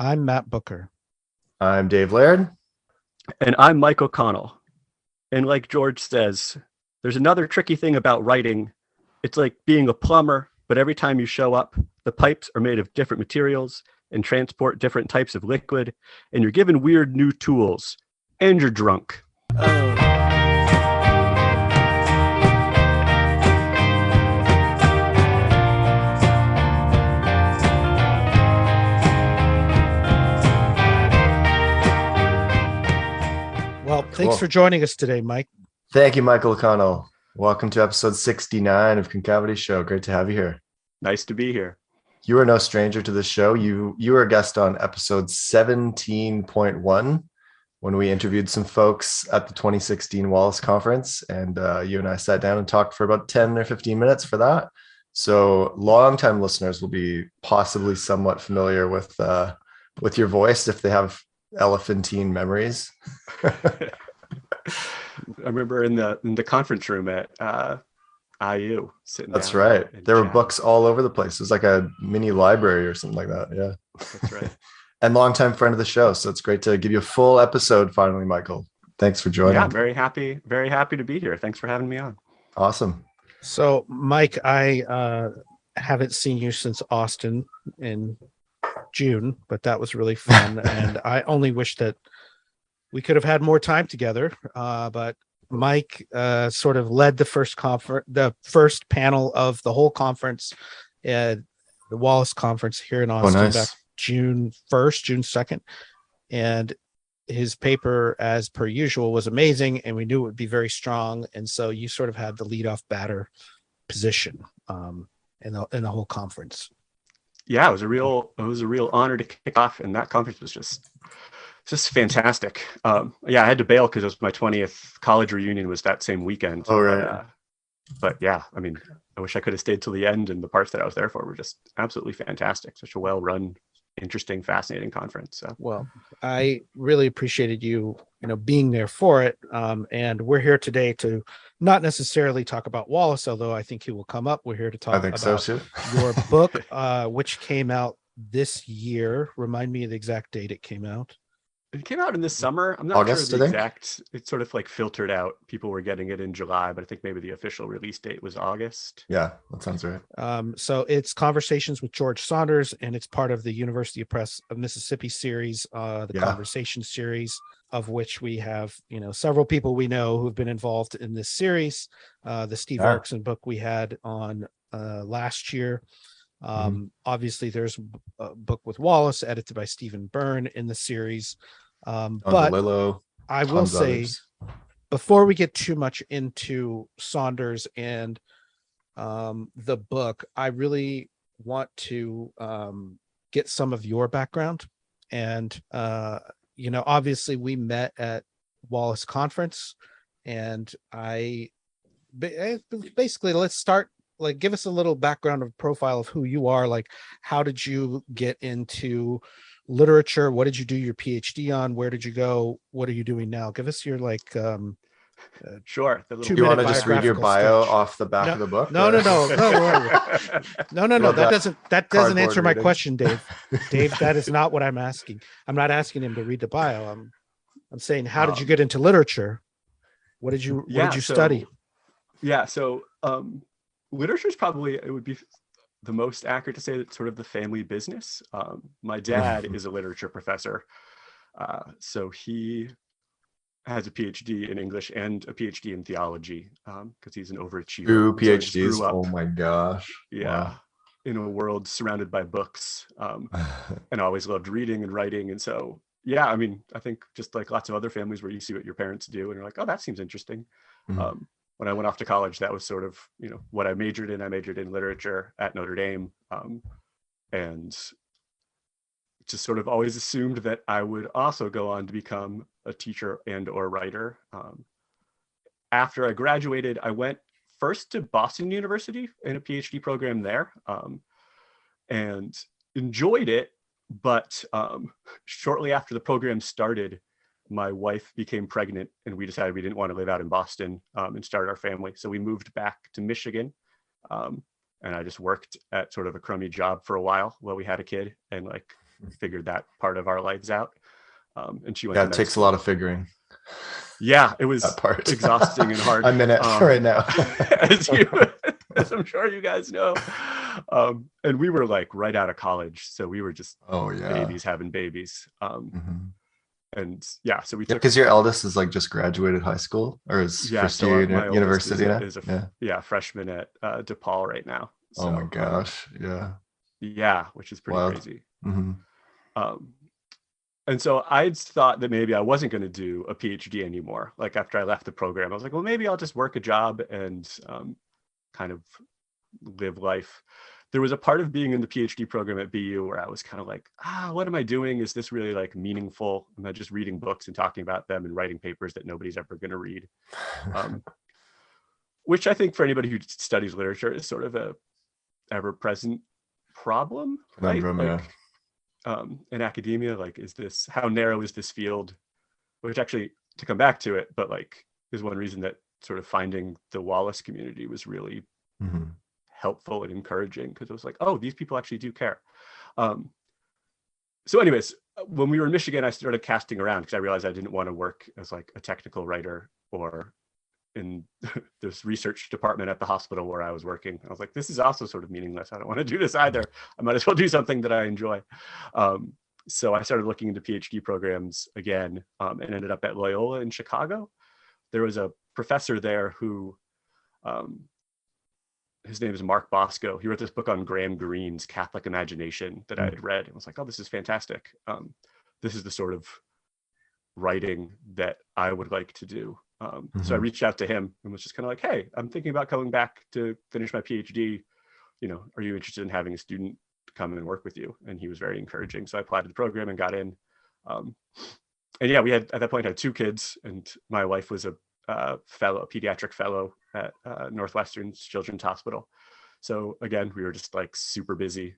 I'm Matt Booker. I'm Dave Laird. And I'm Mike O'Connell. And like George says, there's another tricky thing about writing. It's like being a plumber, but every time you show up, the pipes are made of different materials and transport different types of liquid, and you're given weird new tools, and you're drunk. Well, thanks for joining us today, Mike. Thank you, Michael O'Connell. Welcome to episode 69 of Concavity Show. Great to have you here. Nice to be here. You are no stranger to the show. You were a guest on episode 17.1 when we interviewed some folks at the 2016 Wallace Conference, and you and I sat down and talked for about 10 or 15 minutes for that. So longtime listeners will be possibly somewhat familiar with your voice if they have elephantine memories. I remember in the conference room at IU sitting That's down. right. There were books all over the place. It was like a mini library or something like that. Yeah. That's right. And longtime friend of the show. So it's great to give you a full episode finally, Michael. Thanks for joining. Yeah, very happy to be here. Thanks for having me on. Awesome. So, Mike, I haven't seen you since Austin in June, but that was really fun. And I only wish that we could have had more time together. But Mike sort of led the first panel of the whole conference, the Wallace Conference here in Austin. Nice. Back June 1st, June 2nd. And his paper, as per usual, was amazing, and we knew it would be very strong. And so you sort of had the leadoff batter position in the whole conference. Yeah, it was a real honor to kick off, and that conference was just fantastic. I had to bail because it was my 20th college reunion was that same weekend. Oh, right. But yeah, I mean, I wish I could have stayed till the end, and the parts that I was there for were just absolutely fantastic. Such a well-run, interesting, fascinating conference. So. Well, I really appreciated you being there for it. And we're here today to not necessarily talk about Wallace, although I think he will come up. We're here to talk about your book, which came out this year. Remind me of the exact date it came out. It came out in the summer. I'm not August, sure the exact. It sort of like filtered out. People were getting it in July, but I think maybe the official release date was August. Yeah, that sounds right. So it's Conversations with George Saunders, and it's part of the University Press of Mississippi series, Conversation series, of which we have several people we know who've been involved in this series. The Steve Erickson book we had on last year. Obviously there's a book with Wallace edited by Stephen Byrne in the series, but Lillo, I will say before we get too much into Saunders and the book, I really want to get some of your background. And obviously we met at Wallace Conference, and I basically, let's start. Like, give us a little background of profile of who you are. Like, how did you get into literature? What did you do your PhD on? Where did you go? What are you doing now? Give us your sure. Do you want to just read your bio off the back of the book? No. That doesn't answer my question, Dave. Dave, that is not what I'm asking. I'm not asking him to read the bio. I'm saying, how did you get into literature? What did you study? Yeah. So, literature is probably, it would be the most accurate to say that sort of the family business. My dad is a literature professor. So he has a PhD in English and a PhD in theology because he's an overachiever. 2 PhDs. Oh my gosh. Yeah. Wow. In a world surrounded by books, and always loved reading and writing. And so, yeah, I mean, I think just like lots of other families where you see what your parents do and you're like, oh, that seems interesting. When I went off to college, that was sort of, what I majored in. I majored in literature at Notre Dame, and just sort of always assumed that I would also go on to become a teacher and or writer. After I graduated, I went first to Boston University in a PhD program there, and enjoyed it. But shortly after the program started, my wife became pregnant, and we decided we didn't want to live out in Boston and start our family. So we moved back to Michigan, and I just worked at sort of a crummy job for a while we had a kid. And like figured that part of our lives out. And she went Yeah, to it med takes a school. lot of figuring. Yeah, it That was part. exhausting and hard. I'm in it right now. As I'm sure you guys know. And we were like right out of college, so we were just Oh yeah. babies having babies. And yeah, so we took. Because your eldest is like just graduated high school, or is Yeah, first so year my oldest university now? is a freshman at DePaul right now. Oh my So gosh. Yeah. yeah, which is pretty Wow. crazy. And so I'd thought that maybe I wasn't going to do a PhD anymore. Like after I left the program, I was like, well, maybe I'll just work a job and kind of live life. There was a part of being in the PhD program at BU where I was kind of like, what am I doing? Is this really like meaningful? Am I just reading books and talking about them and writing papers that nobody's ever going to read? Which I think for anybody who studies literature is sort of a ever-present problem, right? Conundrum, in academia, like, how narrow is this field? Which actually, to come back to it, but like is one reason that sort of finding the Wallace community was really helpful and encouraging, because it was like, oh, these people actually do care. So anyways, when we were in Michigan, I started casting around because I realized I didn't want to work as like a technical writer or in this research department at the hospital where I was working. I was like, this is also sort of meaningless. I don't want to do this either. I might as well do something that I enjoy. So I started looking into PhD programs again, and ended up at Loyola in Chicago. There was a professor there who, his name is Mark Bosco. He wrote this book on Graham Greene's Catholic Imagination that I had read. And I was like, oh, this is fantastic. This is the sort of writing that I would like to do. So I reached out to him and was just kind of like, hey, I'm thinking about coming back to finish my PhD. Are you interested in having a student come and work with you? And he was very encouraging. So I applied to the program and got in. And yeah, we had, at that point, had 2 kids, and my wife was a pediatric fellow at Northwestern Children's Hospital. So again, we were just like super busy.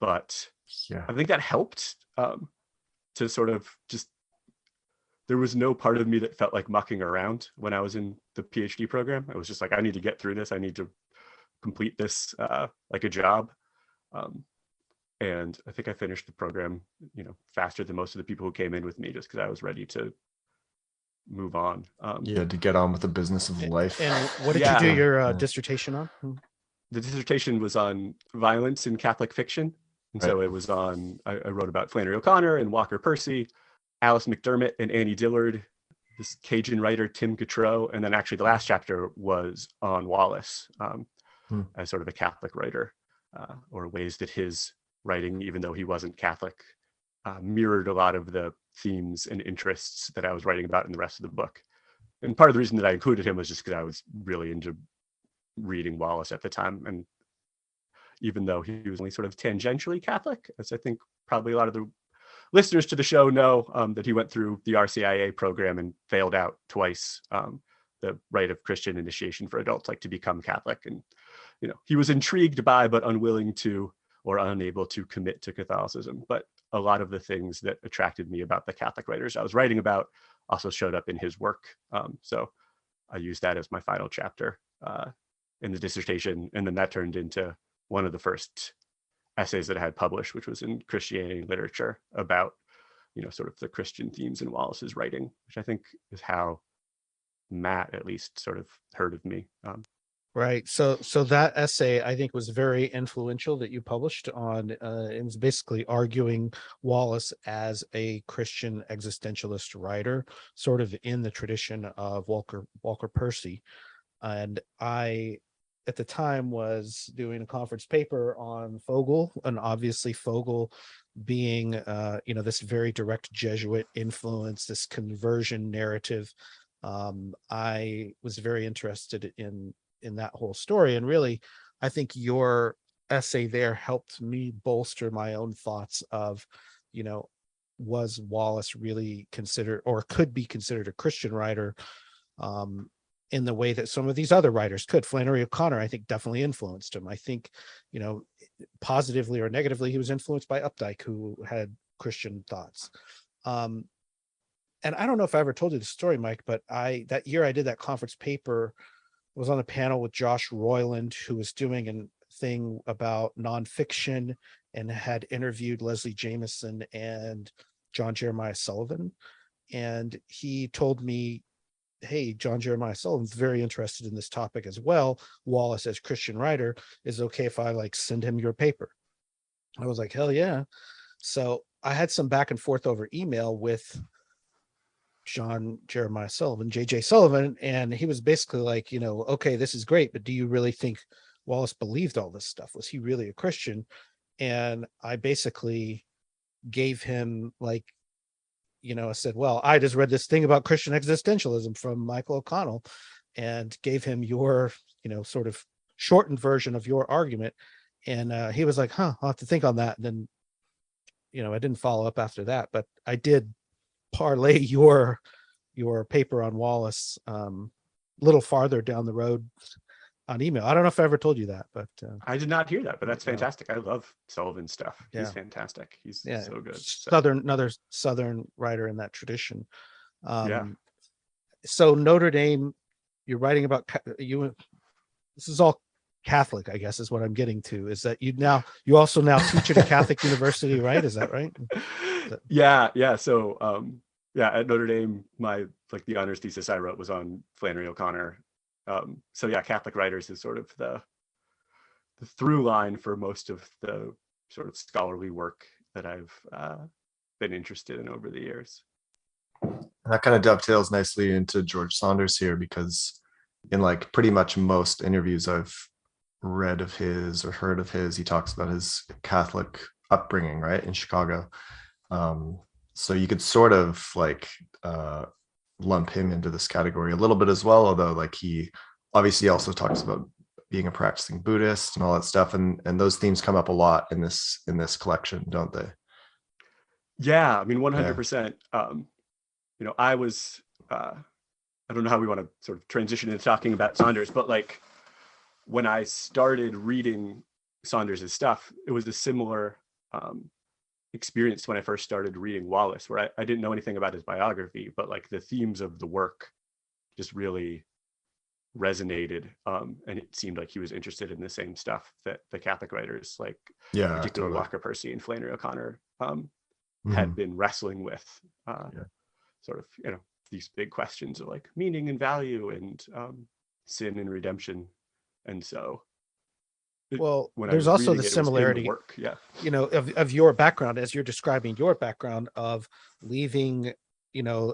But yeah, I think that helped to sort of just, there was no part of me that felt like mucking around when I was in the PhD program. I was just like, I need to get through this. I need to complete this like a job. And I think I finished the program, faster than most of the people who came in with me, just because I was ready to move on. to get on with the business of life. And what did you do your dissertation on? The dissertation was on violence in Catholic fiction. And so it was on, I wrote about Flannery O'Connor and Walker Percy, Alice McDermott and Annie Dillard, this Cajun writer, Tim Gautreaux. And then actually the last chapter was on Wallace as sort of a Catholic writer, or ways that his writing, even though he wasn't Catholic, mirrored a lot of the themes and interests that I was writing about in the rest of the book. And part of the reason that I included him was just because I was really into reading Wallace at the time. And even though he was only sort of tangentially Catholic, as I think probably a lot of the listeners to the show know, that he went through the RCIA program and failed out twice, the rite of Christian initiation for adults, like to become Catholic. And, he was intrigued by, but unwilling to, or unable to commit to Catholicism. But a lot of the things that attracted me about the Catholic writers I was writing about also showed up in his work. So I used that as my final chapter in the dissertation. And then that turned into one of the first essays that I had published, which was in Christianity literature, about, sort of the Christian themes in Wallace's writing, which I think is how Matt at least sort of heard of me. Right. So that essay, I think, was very influential that you published on. It was basically arguing Wallace as a Christian existentialist writer, sort of in the tradition of Walker Percy. And I, at the time, was doing a conference paper on Fogel, and obviously Fogel being, this very direct Jesuit influence, this conversion narrative. I was very interested in that whole story. And really, I think your essay there helped me bolster my own thoughts of, was Wallace really considered, or could be considered, a Christian writer in the way that some of these other writers could. Flannery O'Connor, I think, definitely influenced him. I think, positively or negatively, he was influenced by Updike, who had Christian thoughts. And I don't know if I ever told you the story, Mike, but that year I did that conference paper, was on a panel with Josh Royland, who was doing a thing about nonfiction and had interviewed Leslie Jameson and John Jeremiah Sullivan. And he told me, hey, John Jeremiah Sullivan's very interested in this topic as well. Wallace, as Christian writer, is okay if I like send him your paper? I was like, hell yeah. So I had some back and forth over email with John Jeremiah Sullivan, JJ Sullivan, and he was basically like, okay, this is great, but do you really think Wallace believed all this stuff? Was he really a Christian? And I basically gave him like, I said, well, I just read this thing about Christian existentialism from Michael O'Connell, and gave him your, sort of shortened version of your argument. And he was like, I'll have to think on that. And then, I didn't follow up after that, but I did parlay your paper on Wallace a little farther down the road on email. I don't know if I ever told you that, but I did not hear that, but that's fantastic. I love Sullivan's stuff. Yeah. He's fantastic. He's so good. Another Southern writer in that tradition. Yeah. So Notre Dame, you're writing about you. This is all Catholic, I guess, is what I'm getting to. Is that you also now teach at a Catholic university, right? Is that right? Yeah. So at Notre Dame, the honors thesis I wrote was on Flannery O'Connor. So yeah, Catholic writers is sort of the through line for most of the sort of scholarly work that I've been interested in over the years. That kind of dovetails nicely into George Saunders here, because in like pretty much most interviews I've read of his or heard of his, he talks about his Catholic upbringing, right, in Chicago. So you could sort of like lump him into this category a little bit as well, although like he obviously also talks about being a practicing Buddhist and all that stuff, and those themes come up a lot in this collection, don't they? Yeah, I mean 100%. I was I don't know how we want to sort of transition into talking about Saunders, but like when I started reading Saunders's stuff, it was a similar experience when I first started reading Wallace, where I didn't know anything about his biography, but like the themes of the work just really resonated, and it seemed like he was interested in the same stuff that the Catholic writers, like particularly totally. Walker Percy and Flannery O'Connor, had been wrestling with, sort of these big questions of like meaning and value and sin and redemption. And so there's also the similarity, work, of your background, as you're describing your background of leaving,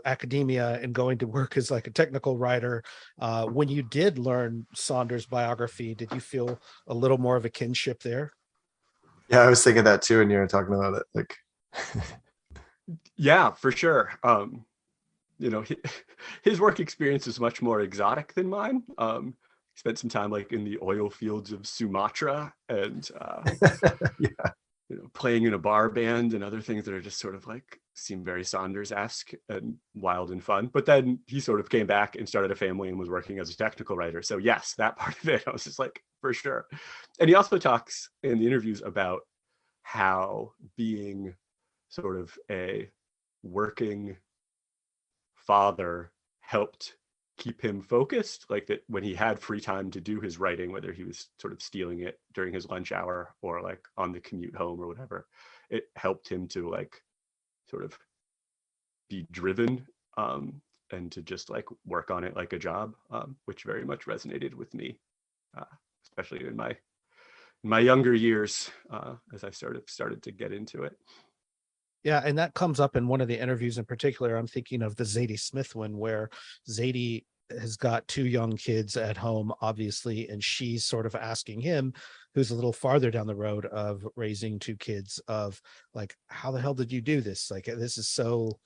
academia and going to work as like a technical writer. When you did learn Saunders' biography, did you feel a little more of a kinship there? Yeah, I was thinking that too, and you were talking about it. Like, yeah, for sure. His work experience is much more exotic than mine. Spent some time like in the oil fields of Sumatra and playing in a bar band and other things that are just sort of like seem very Saunders-esque and wild and fun. But then he sort of came back and started a family and was working as a technical writer. So yes, that part of it, I was just like, for sure. And he also talks in the interviews about how being sort of a working father helped keep him focused, like that when he had free time to do his writing, whether he was sort of stealing it during his lunch hour or like on the commute home or whatever, it helped him to like sort of be driven and to just like work on it like a job, which very much resonated with me, especially in my younger years, as I started to get into it. Yeah, and that comes up in one of the interviews in particular. I'm thinking of the Zadie Smith one, where Zadie has got two young kids at home, obviously, and she's sort of asking him, who's a little farther down the road of raising two kids, of like, how the hell did you do this? Like, this is so,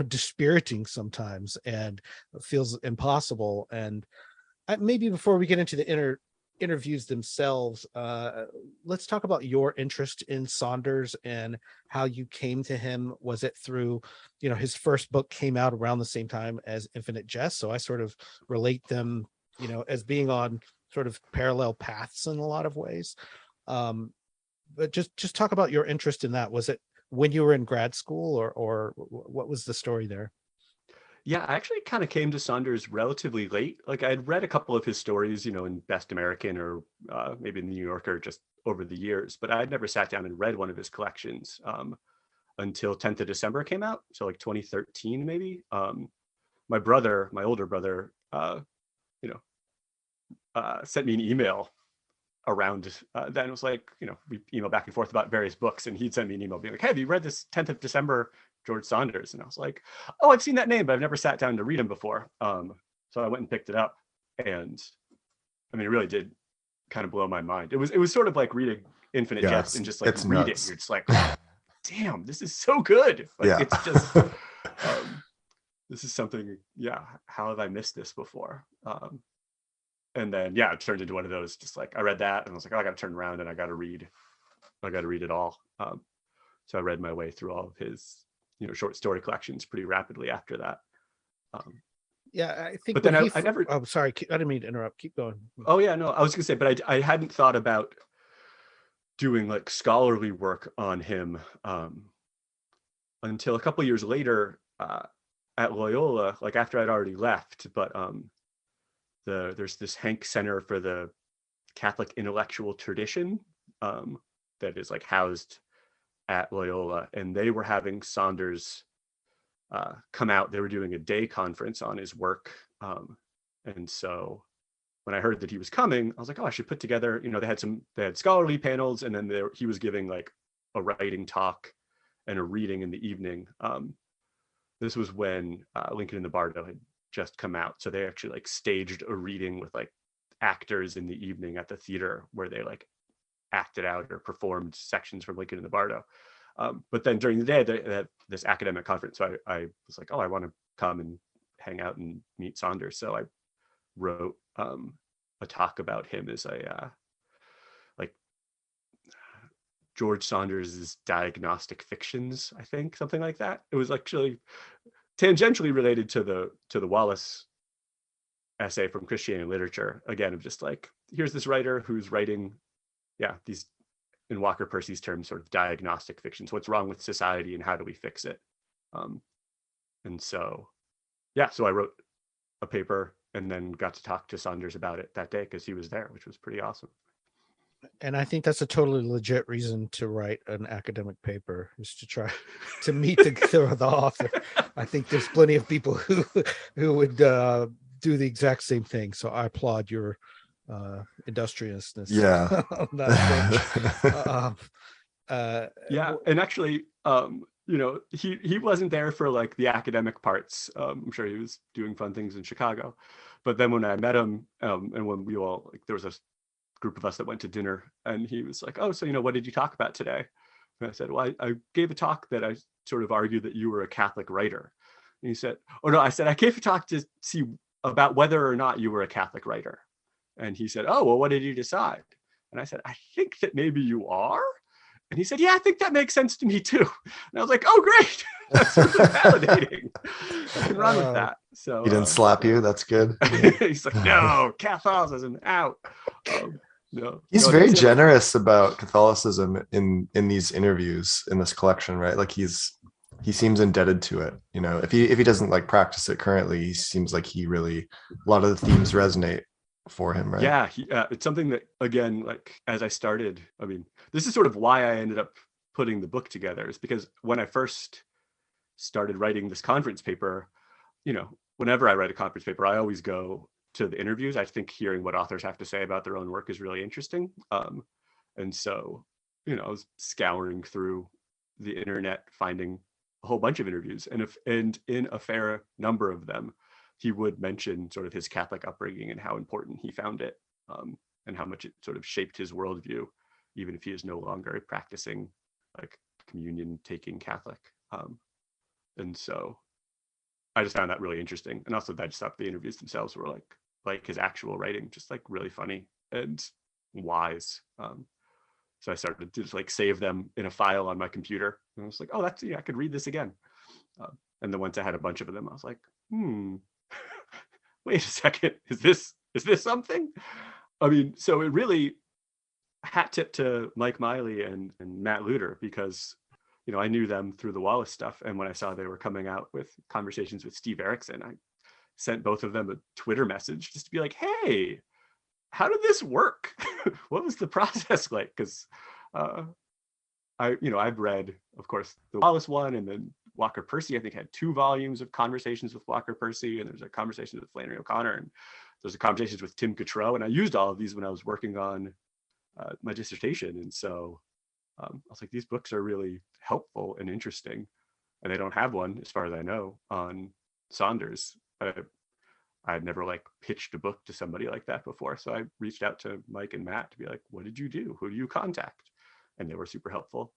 dispiriting sometimes and feels impossible. And maybe before we get into the interviews themselves, let's talk about your interest in Saunders and how you came to him. Was it through, his first book came out around the same time as Infinite Jest, so I sort of relate them, as being on sort of parallel paths in a lot of ways. But just talk about your interest in that. Was it when you were in grad school, or what was the story there? Yeah, I actually kind of came to Saunders relatively late. Like I'd read a couple of his stories, in Best American or maybe in the New Yorker just over the years, but I had never sat down and read one of his collections until 10th of December came out. So like 2013, maybe. My older brother, sent me an email around then. Was like, we email back and forth about various books, and he'd send me an email being like, hey, have you read this 10th of December George Saunders? And I was like, oh, I've seen that name, but I've never sat down to read him before. So I went and picked it up, and I mean, it really did kind of blow my mind. It was sort of like reading Infinite Jest and just like read it. You're just like, damn, this is so good. Like it's just this is something, how have I missed this before? And then it turned into one of those, just like I read that and I was like, oh, I gotta turn around and I gotta read it all. So I read my way through all of his short story collections pretty rapidly after that. I think, but then I never. Oh, sorry, I didn't mean to interrupt. Keep going. Oh yeah, no, I was gonna say, but I hadn't thought about doing like scholarly work on him until a couple of years later at Loyola, like after I'd already left. But there's this Hank Center for the Catholic Intellectual Tradition that is like housed at Loyola, and they were having Saunders come out. They were doing a day conference on his work, and so when I heard that he was coming, I was like, oh, I should put together. They had scholarly panels, and then he was giving like a writing talk and a reading in the evening. This was when Lincoln in the Bardo had just come out, so they actually like staged a reading with like actors in the evening at the theater where they like acted out or performed sections from Lincoln in the Bardo. But then during the day, they had this academic conference. So I was like, oh, I want to come and hang out and meet Saunders. So I wrote a talk about him as like George Saunders' diagnostic fictions, I think, something like that. It was actually tangentially related to the Wallace essay from Christianity and Literature, again, of just like, here's this writer who's writing, these, in Walker Percy's terms, sort of diagnostic fictions. What's wrong with society and how do we fix it? And so, so I wrote a paper and then got to talk to Saunders about it that day because he was there, which was pretty awesome. And I think that's a totally legit reason to write an academic paper, is to try to meet the author. I think there's plenty of people who would do the exact same thing. So I applaud your industriousness. Yeah. On that and actually, he wasn't there for like the academic parts. I'm sure he was doing fun things in Chicago, but then when I met him, and when we all, like, there was a group of us that went to dinner, and he was like, oh, so what did you talk about today? And I said, well, I gave a talk that I sort of argued that you were a Catholic writer. And he said, oh no, I said I gave a talk to see about whether or not you were a Catholic writer. And he said, oh, well, what did you decide? And I said, I think that maybe you are. And he said, yeah, I think that makes sense to me too. And I was like, oh, great. That's really validating. I can run with that. So he didn't slap you. That's good. He's like, no, Catholicism out. No. He's very generous about Catholicism in these interviews in this collection, right? Like he seems indebted to it. If he doesn't like practice it currently, he seems like he really, a lot of the themes resonate for him, right? Yeah, it's something that, again, like as I started, I mean, this is sort of why I ended up putting the book together, is because when I first started writing this conference paper, whenever I write a conference paper, I always go to the interviews. I think hearing what authors have to say about their own work is really interesting. And so, I was scouring through the internet, finding a whole bunch of interviews, and in a fair number of them, he would mention sort of his Catholic upbringing and how important he found it, and how much it sort of shaped his worldview, even if he is no longer a practicing, like, communion taking Catholic. And so I just found that really interesting. And also I just thought the interviews themselves were like his actual writing, just like really funny and wise. So I started to just like save them in a file on my computer. And I was like, oh, I could read this again. And then once I had a bunch of them, I was like, wait a second, is this something? I mean, so it really, hat tip to Mike Miley and Matt Luter, because I knew them through the Wallace stuff, and when I saw they were coming out with Conversations with Steve Erickson, I sent both of them a Twitter message just to be like, hey, how did this work? What was the process like? Because I've read, of course, the Wallace one, and then Walker Percy, I think, had 2 volumes of conversations with Walker Percy, and there's a conversation with Flannery O'Connor, and there's a conversations with Tim Cottrell, and I used all of these when I was working on my dissertation. And so I was like, these books are really helpful and interesting, and they don't have one, as far as I know, on Saunders. I had never like pitched a book to somebody like that before. So I reached out to Mike and Matt to be like, what did you do? Who do you contact? And they were super helpful.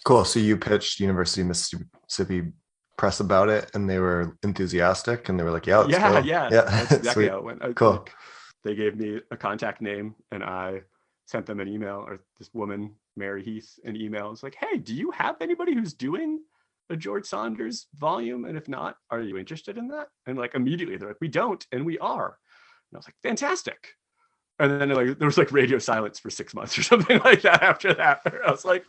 Cool. So you pitched University of Mississippi Press about it, and they were enthusiastic, and they were like, "Yeah, let's go." Yeah. That's exactly how it went. Cool. Like, they gave me a contact name, and I sent them an email, or this woman, Mary Heath, an email. It's like, "Hey, do you have anybody who's doing a George Saunders volume? And if not, are you interested in that?" And like immediately they're like, "We don't," and we are. And I was like, "Fantastic." And then like there was like radio silence for 6 months or something like that after that. I was like,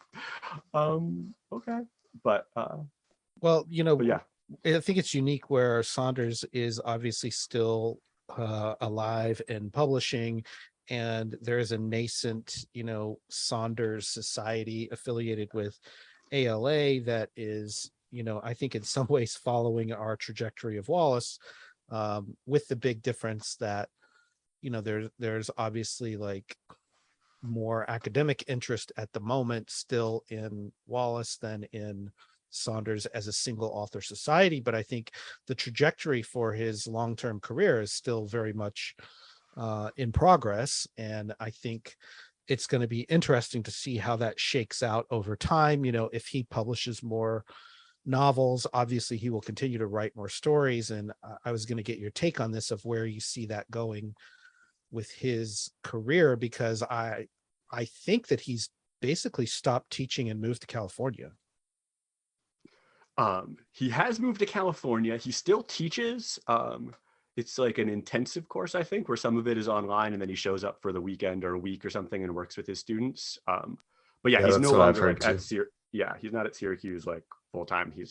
okay. But well, but yeah. I think it's unique where Saunders is obviously still alive and publishing, and there is a nascent, Saunders Society affiliated with ALA that is, I think in some ways following our trajectory of Wallace, with the big difference that there's obviously like more academic interest at the moment still in Wallace than in Saunders as a single author society. But I think the trajectory for his long-term career is still very much in progress. And I think it's going to be interesting to see how that shakes out over time. If he publishes more novels, obviously he will continue to write more stories. And I was going to get your take on this, of where you see that going with his career, because I think that he's basically stopped teaching and moved to California. He has moved to California. He still teaches. It's like an intensive course, I think, where some of it is online, and then he shows up for the weekend or a week or something and works with his students. But yeah, he's no longer like at he's not at Syracuse like full time. He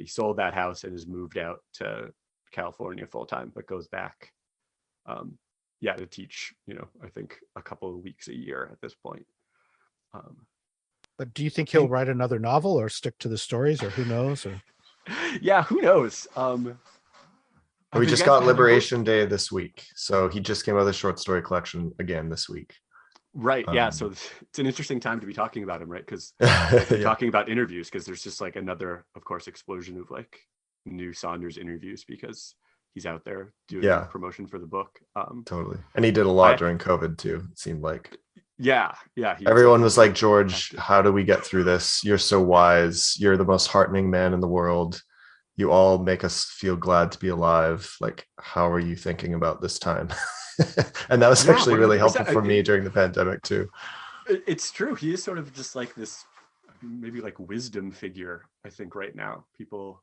sold that house and has moved out to California full time, but goes back to teach, I think a couple of weeks a year at this point. But do you think he'll write another novel or stick to the stories, or who knows? Or yeah, who knows? We just got Liberation Day this week, so he just came out with a short story collection again this week. Right. Yeah. So it's an interesting time to be talking about him, right? Because talking about interviews, because there's just like another, of course, explosion of like new Saunders interviews, because he's out there doing promotion for the book. Totally. And he did a lot during COVID too, it seemed like. Yeah. Everyone was like, "George, how do we get through this? You're so wise. You're the most heartening man in the world. You all make us feel glad to be alive. Like, how are you thinking about this time?" And that was actually really helpful for me during the pandemic too. It's true. He is sort of just like this, maybe like wisdom figure, I think, right now. People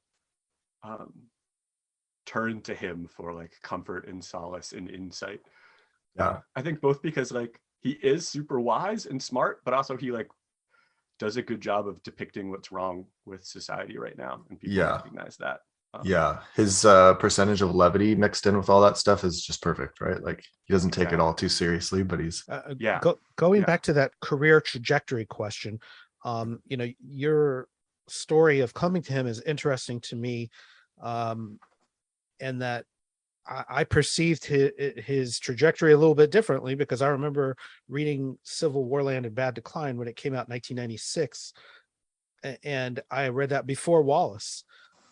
turn to him for like comfort and solace and insight. Yeah. I think both because like he is super wise and smart, but also he like does a good job of depicting what's wrong with society right now, and people recognize that. His percentage of levity mixed in with all that stuff is just perfect, right? Like, he doesn't take it all too seriously, but he's going back to that career trajectory question. Your story of coming to him is interesting to me, and that I perceived his trajectory a little bit differently, because I remember reading Civil War Land in Bad Decline when it came out in 1996, and I read that before Wallace,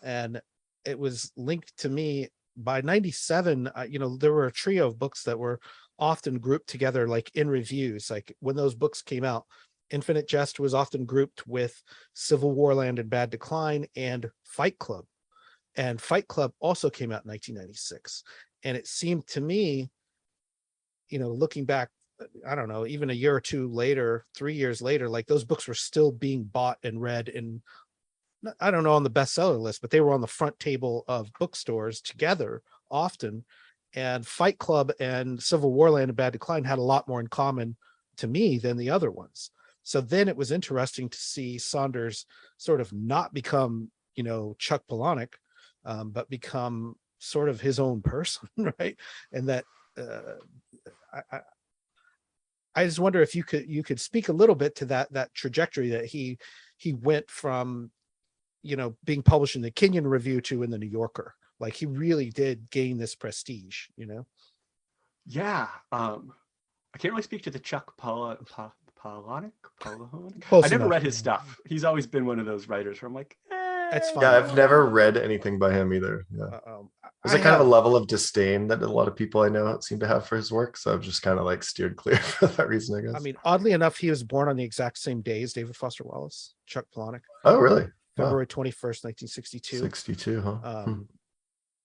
and it was linked to me by 97. There were a trio of books that were often grouped together, like in reviews. Like when those books came out, Infinite Jest was often grouped with Civil War Land in Bad Decline and Fight Club. And Fight Club also came out in 1996. And it seemed to me, looking back, I don't know, even a year or two later, 3 years later, like those books were still being bought and read, and I don't know, on the bestseller list, but they were on the front table of bookstores together often. And Fight Club and Civil War Land and Bad Decline had a lot more in common to me than the other ones. So then it was interesting to see Saunders sort of not become, Chuck Palahniuk, but become sort of his own person, right? And that I just wonder if you could speak a little bit to that trajectory that he went from, being published in the Kenyon Review to in the New Yorker. Like he really did gain this prestige, Yeah. I can't really speak to the Chuck Palahniuk. Close I never enough. read his stuff. He's always been one of those writers where I'm like, That's fine. Yeah, I've never read anything by him either. Yeah. There's kind of a level of disdain that a lot of people I know seem to have for his work. So I've just kind of like steered clear for that reason, I guess. I mean, oddly enough, he was born on the exact same day as David Foster Wallace, Chuck Palahniuk. Oh, really? February 21st, 1962. 62, huh?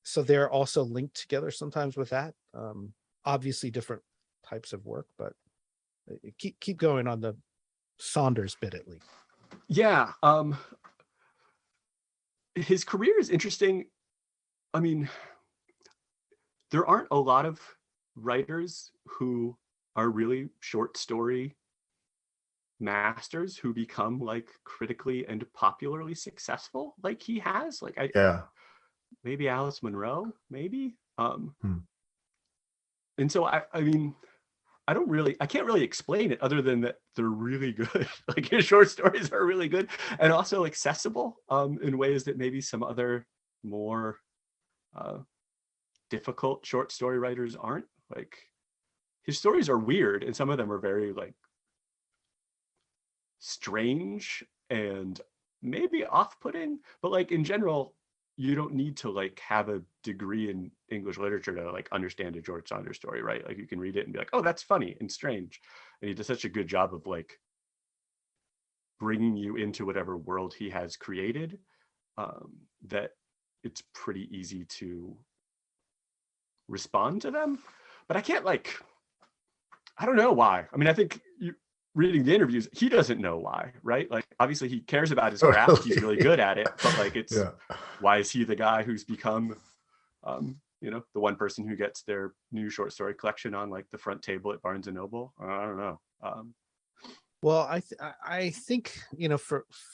So they're also linked together sometimes with that. Obviously different types of work, but keep going on the Saunders bit at least. Yeah. His career is interesting. I mean, there aren't a lot of writers who are really short story masters who become like critically and popularly successful like he has. Like maybe Alice Munro, maybe. And so I mean, I can't really explain it other than that they're really good. Like his short stories are really good and also accessible in ways that maybe some other more difficult short story writers aren't. Like his stories are weird and some of them are very like strange and maybe off-putting, but like in general, you don't need to like have a degree in English literature to like understand a George Saunders story, right? Like you can read it and be like, oh, that's funny and strange. And he does such a good job of like bringing you into whatever world he has created, that it's pretty easy to respond to them. But I can't I don't know why. I mean, I think reading the interviews, he doesn't know why, right? Like obviously he cares about his craft, he's really good at it, but like it's why is he the guy who's become the one person who gets their new short story collection on like the front table at Barnes and Noble? I don't know. Well, I think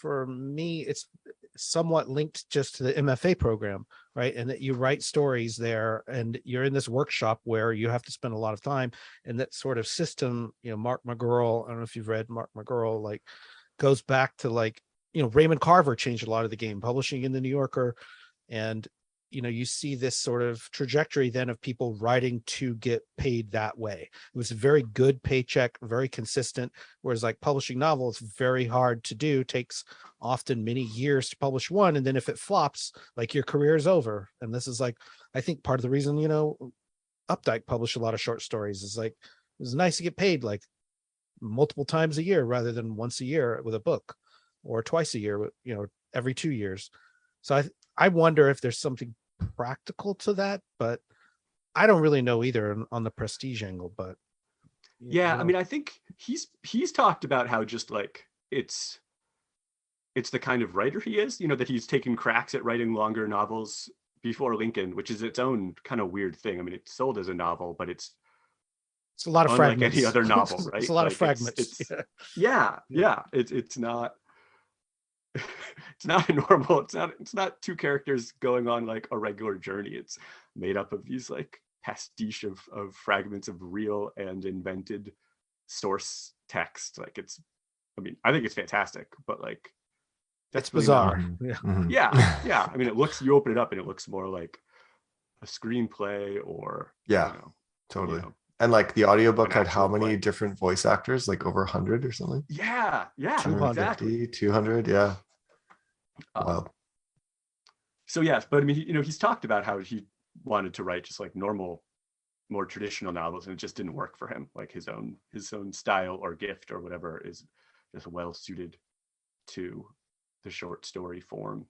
for me it's somewhat linked just to the MFA program, right? And that you write stories there and you're in this workshop where you have to spend a lot of time, and that sort of system, Mark McGurl, I don't know if you've read Mark McGurl, like goes back to like, Raymond Carver changed a lot of the game, publishing in the New Yorker. And you see this sort of trajectory then of people writing to get paid that way. It was a very good paycheck, very consistent, whereas like publishing novels, very hard to do, takes often many years to publish one. And then if it flops, like your career is over. And this is like, I think part of the reason, Updike published a lot of short stories is like, it was nice to get paid like multiple times a year rather than once a year with a book, or twice a year, every 2 years. So I wonder if there's something practical to that, but I don't really know either on the prestige angle. But I mean, I think he's talked about how just like it's the kind of writer he is, that he's taken cracks at writing longer novels before Lincoln, which is its own kind of weird thing. I mean, it's sold as a novel, but it's a lot of fragments. Any other novel, right? It's a lot of fragments. It's not it's not a normal, it's not two characters going on like a regular journey. It's made up of these like pastiche of fragments of real and invented source text. Like I think it's fantastic, but like that's bizarre. Yeah. I mean, you open it up and it looks more like a screenplay or totally. And like the audiobook had how many different voice actors? Like over 100 or something? Yeah, 250, 200, yeah. Wow. So yes, but I mean, he's talked about how he wanted to write just like normal, more traditional novels, and it just didn't work for him. Like his own style or gift or whatever is just well suited to the short story form.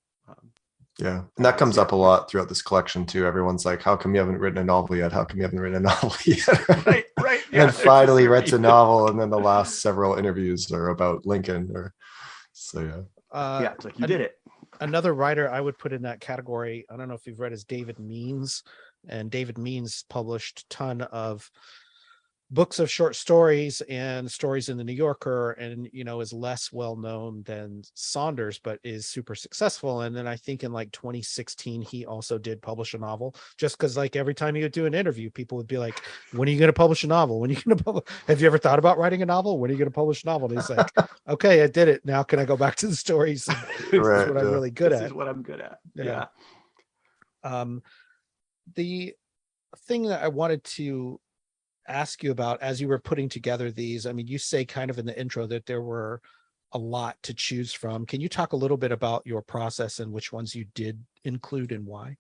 And that comes up a lot throughout this collection too. Everyone's like, how come you haven't written a novel yet? How come you haven't written a novel yet? Right. Yeah, and finally writes a novel, and then the last several interviews are about Lincoln. It's like you did it. Another writer I would put in that category, I don't know if you've read, is David Means. And David Means published a ton of books of short stories and stories in the New Yorker, and is less well known than Saunders, but is super successful. And then I think in like 2016 he also did publish a novel, just because like every time he would do an interview, people would be like, when are you going to publish a novel? When are you going to publish? Have you ever thought about writing a novel? When are you going to publish a novel? And he's like, okay, I did it. Now can I go back to the stories? This is what I'm really good this at. is what I'm good at. Yeah. The thing that I wanted to ask you about as you were putting together these, I mean, you say kind of in the intro that there were a lot to choose from. Can you talk a little bit about your process and which ones you did include and why?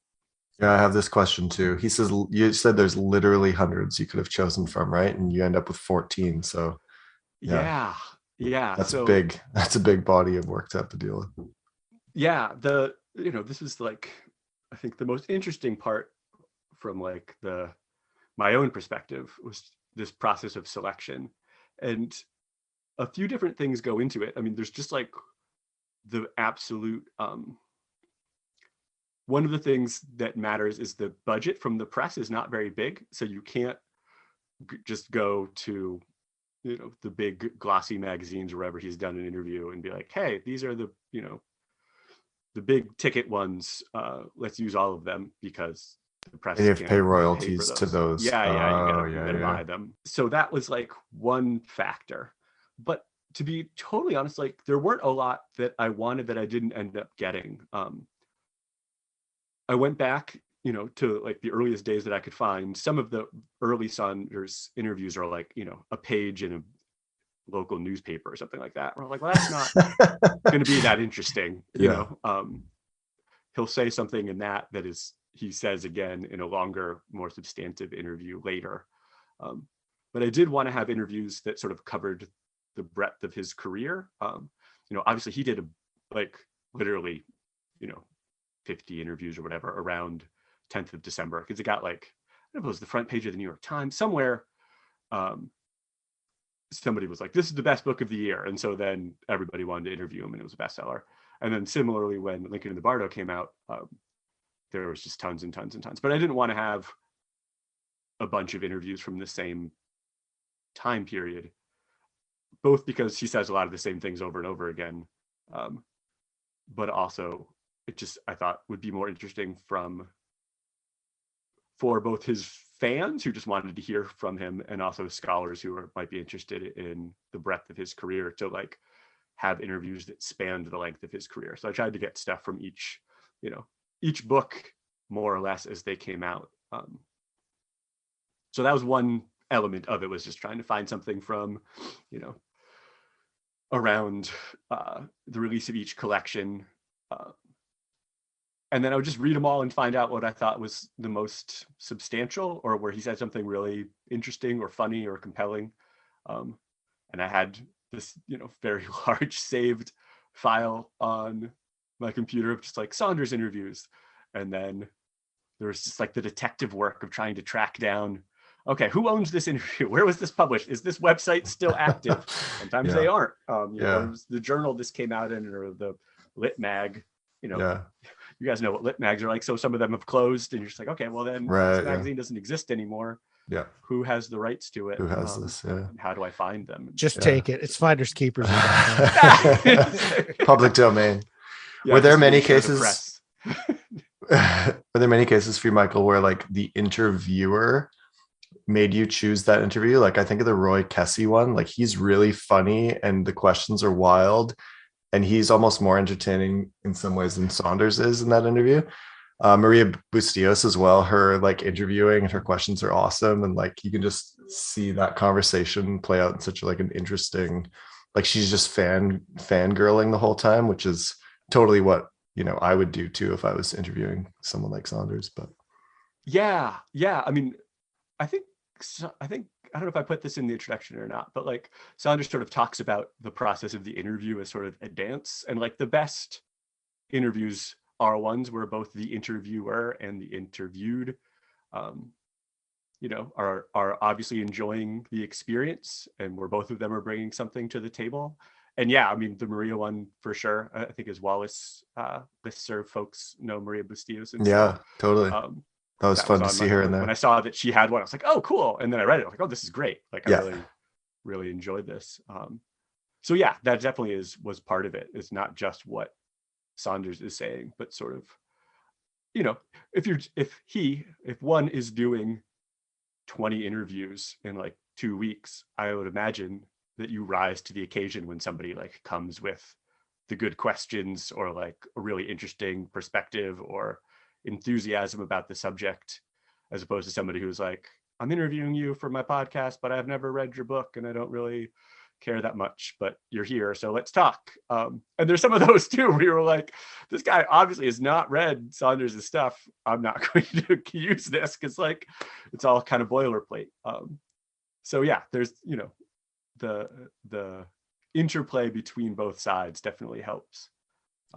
Yeah, I have this question too. He says, you said there's literally hundreds you could have chosen from, right? And you end up with 14. So Yeah. that's so big. That's a big body of work to have to deal with. Yeah, this is like, I think the most interesting part from like my own perspective was this process of selection, and a few different things go into it. I mean, there's just like the absolute one of the things that matters is the budget from the press is not very big, so you can't just go to the big glossy magazines or wherever he's done an interview and be like, hey, these are the big ticket ones, let's use all of them, because the press And you have to can't pay pay royalties for to those. you gotta Yeah. buy them. So that was like one factor. But to be totally honest, like there weren't a lot that I wanted that I didn't end up getting. I went back, to like the earliest days that I could find. Some of the early Saunders interviews are like, a page in a local newspaper or something like that. We're like, well, that's not going to be that interesting. He'll say something in that is, he says again in a longer, more substantive interview later. But I did want to have interviews that sort of covered the breadth of his career. Obviously he did literally, 50 interviews or whatever around 10th of December, because it got like, I don't know if it was the front page of the New York Times somewhere. Somebody was like, this is the best book of the year. And so then everybody wanted to interview him, and it was a bestseller. And then similarly, when Lincoln and the Bardo came out, there was just tons and tons and tons. But I didn't want to have a bunch of interviews from the same time period, both because he says a lot of the same things over and over again. But also I thought would be more interesting for both his fans who just wanted to hear from him, and also scholars who might be interested in the breadth of his career, to like have interviews that spanned the length of his career. So I tried to get stuff from each book more or less as they came out. So that was one element of it, was just trying to find something from, around the release of each collection. And then I would just read them all and find out what I thought was the most substantial, or where he said something really interesting or funny or compelling. And I had this, very large saved file on my computer of just like Saunders interviews. And then there was just like the detective work of trying to track down, okay, who owns this interview? Where was this published? Is this website still active? Sometimes they aren't. It was the journal this came out in, or the Lit Mag, You guys know what lit mags are like. So some of them have closed, and you're just like, okay, well then this magazine doesn't exist anymore. Yeah. Who has the rights to it? Who has this? Yeah. How do I find them? Just take it. It's finders keepers. Public domain. Yeah, were there many cases? Were there many cases for you, Michael, where like the interviewer made you choose that interview? Like I think of the Roy Kessy one. Like he's really funny, and the questions are wild, and he's almost more entertaining in some ways than Saunders is in that interview. Maria Bustillos as well. Her like interviewing and her questions are awesome, and like you can just see that conversation play out in such like an interesting, like she's just fangirling the whole time, which is totally what I would do too if I was interviewing someone like Saunders. But yeah. I mean, I think I don't know if I put this in the introduction or not, but like Saunders sort of talks about the process of the interview as sort of a dance, and like the best interviews are ones where both the interviewer and the interviewed, are obviously enjoying the experience, and where both of them are bringing something to the table. And yeah, I mean, the Maria one for sure, I think as Wallace listserv folks know Maria Bustillos. And yeah, totally. That was fun to see her in there. When I saw that she had one, I was like, oh, cool. And then I read it. I was like, oh, this is great. Like, I really, really enjoyed this. So yeah, that definitely was part of it. It's not just what Saunders is saying, but sort of, you know, if one is doing 20 interviews in like 2 weeks, I would imagine that you rise to the occasion when somebody like comes with the good questions or like a really interesting perspective or enthusiasm about the subject, as opposed to somebody who's like, I'm interviewing you for my podcast, but I've never read your book and I don't really care that much, but you're here, so let's talk. And there's some of those too where you were like, this guy obviously has not read Saunders' stuff. I'm not going to use this because like it's all kind of boilerplate. So yeah, there's, you know, the interplay between both sides definitely helps.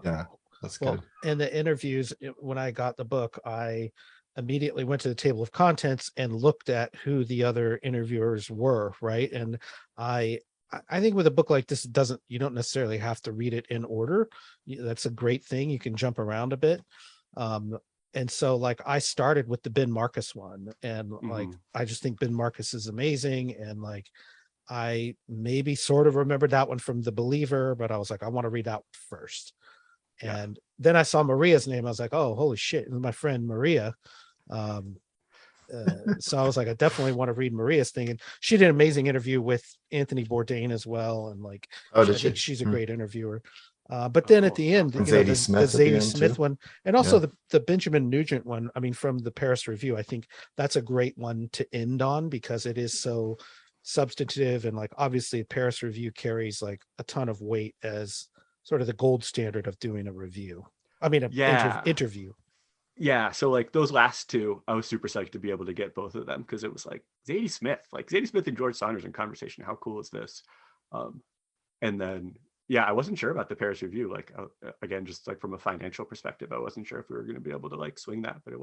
Yeah, that's good. In the interviews, when I got the book, I immediately went to the table of contents and looked at who the other interviewers were, right? And I think with a book like this, you don't necessarily have to read it in order. That's a great thing. You can jump around a bit. And so like I started with the Ben Marcus one, and like I just think Ben Marcus is amazing. And like I maybe sort of remembered that one from The Believer, but I was like, I want to read that first. And then I saw Maria's name. I was like, oh, holy shit. And my friend Maria. So I was like, I definitely want to read Maria's thing. And she did an amazing interview with Anthony Bourdain as well. And like, I think she's a great interviewer. But then at the end, you know, the Zadie Smith one, and also the Benjamin Nugent one, I mean, from the Paris Review, I think that's a great one to end on because it is so substantive. And like, obviously Paris Review carries like a ton of weight as sort of the gold standard of doing a review. I mean, interview. Yeah, so like those last two, I was super psyched to be able to get both of them because it was like Zadie Smith and George Saunders in conversation. How cool is this? And then, yeah, I wasn't sure about the Paris Review. Like, again, just like from a financial perspective, I wasn't sure if we were going to be able to like swing that, but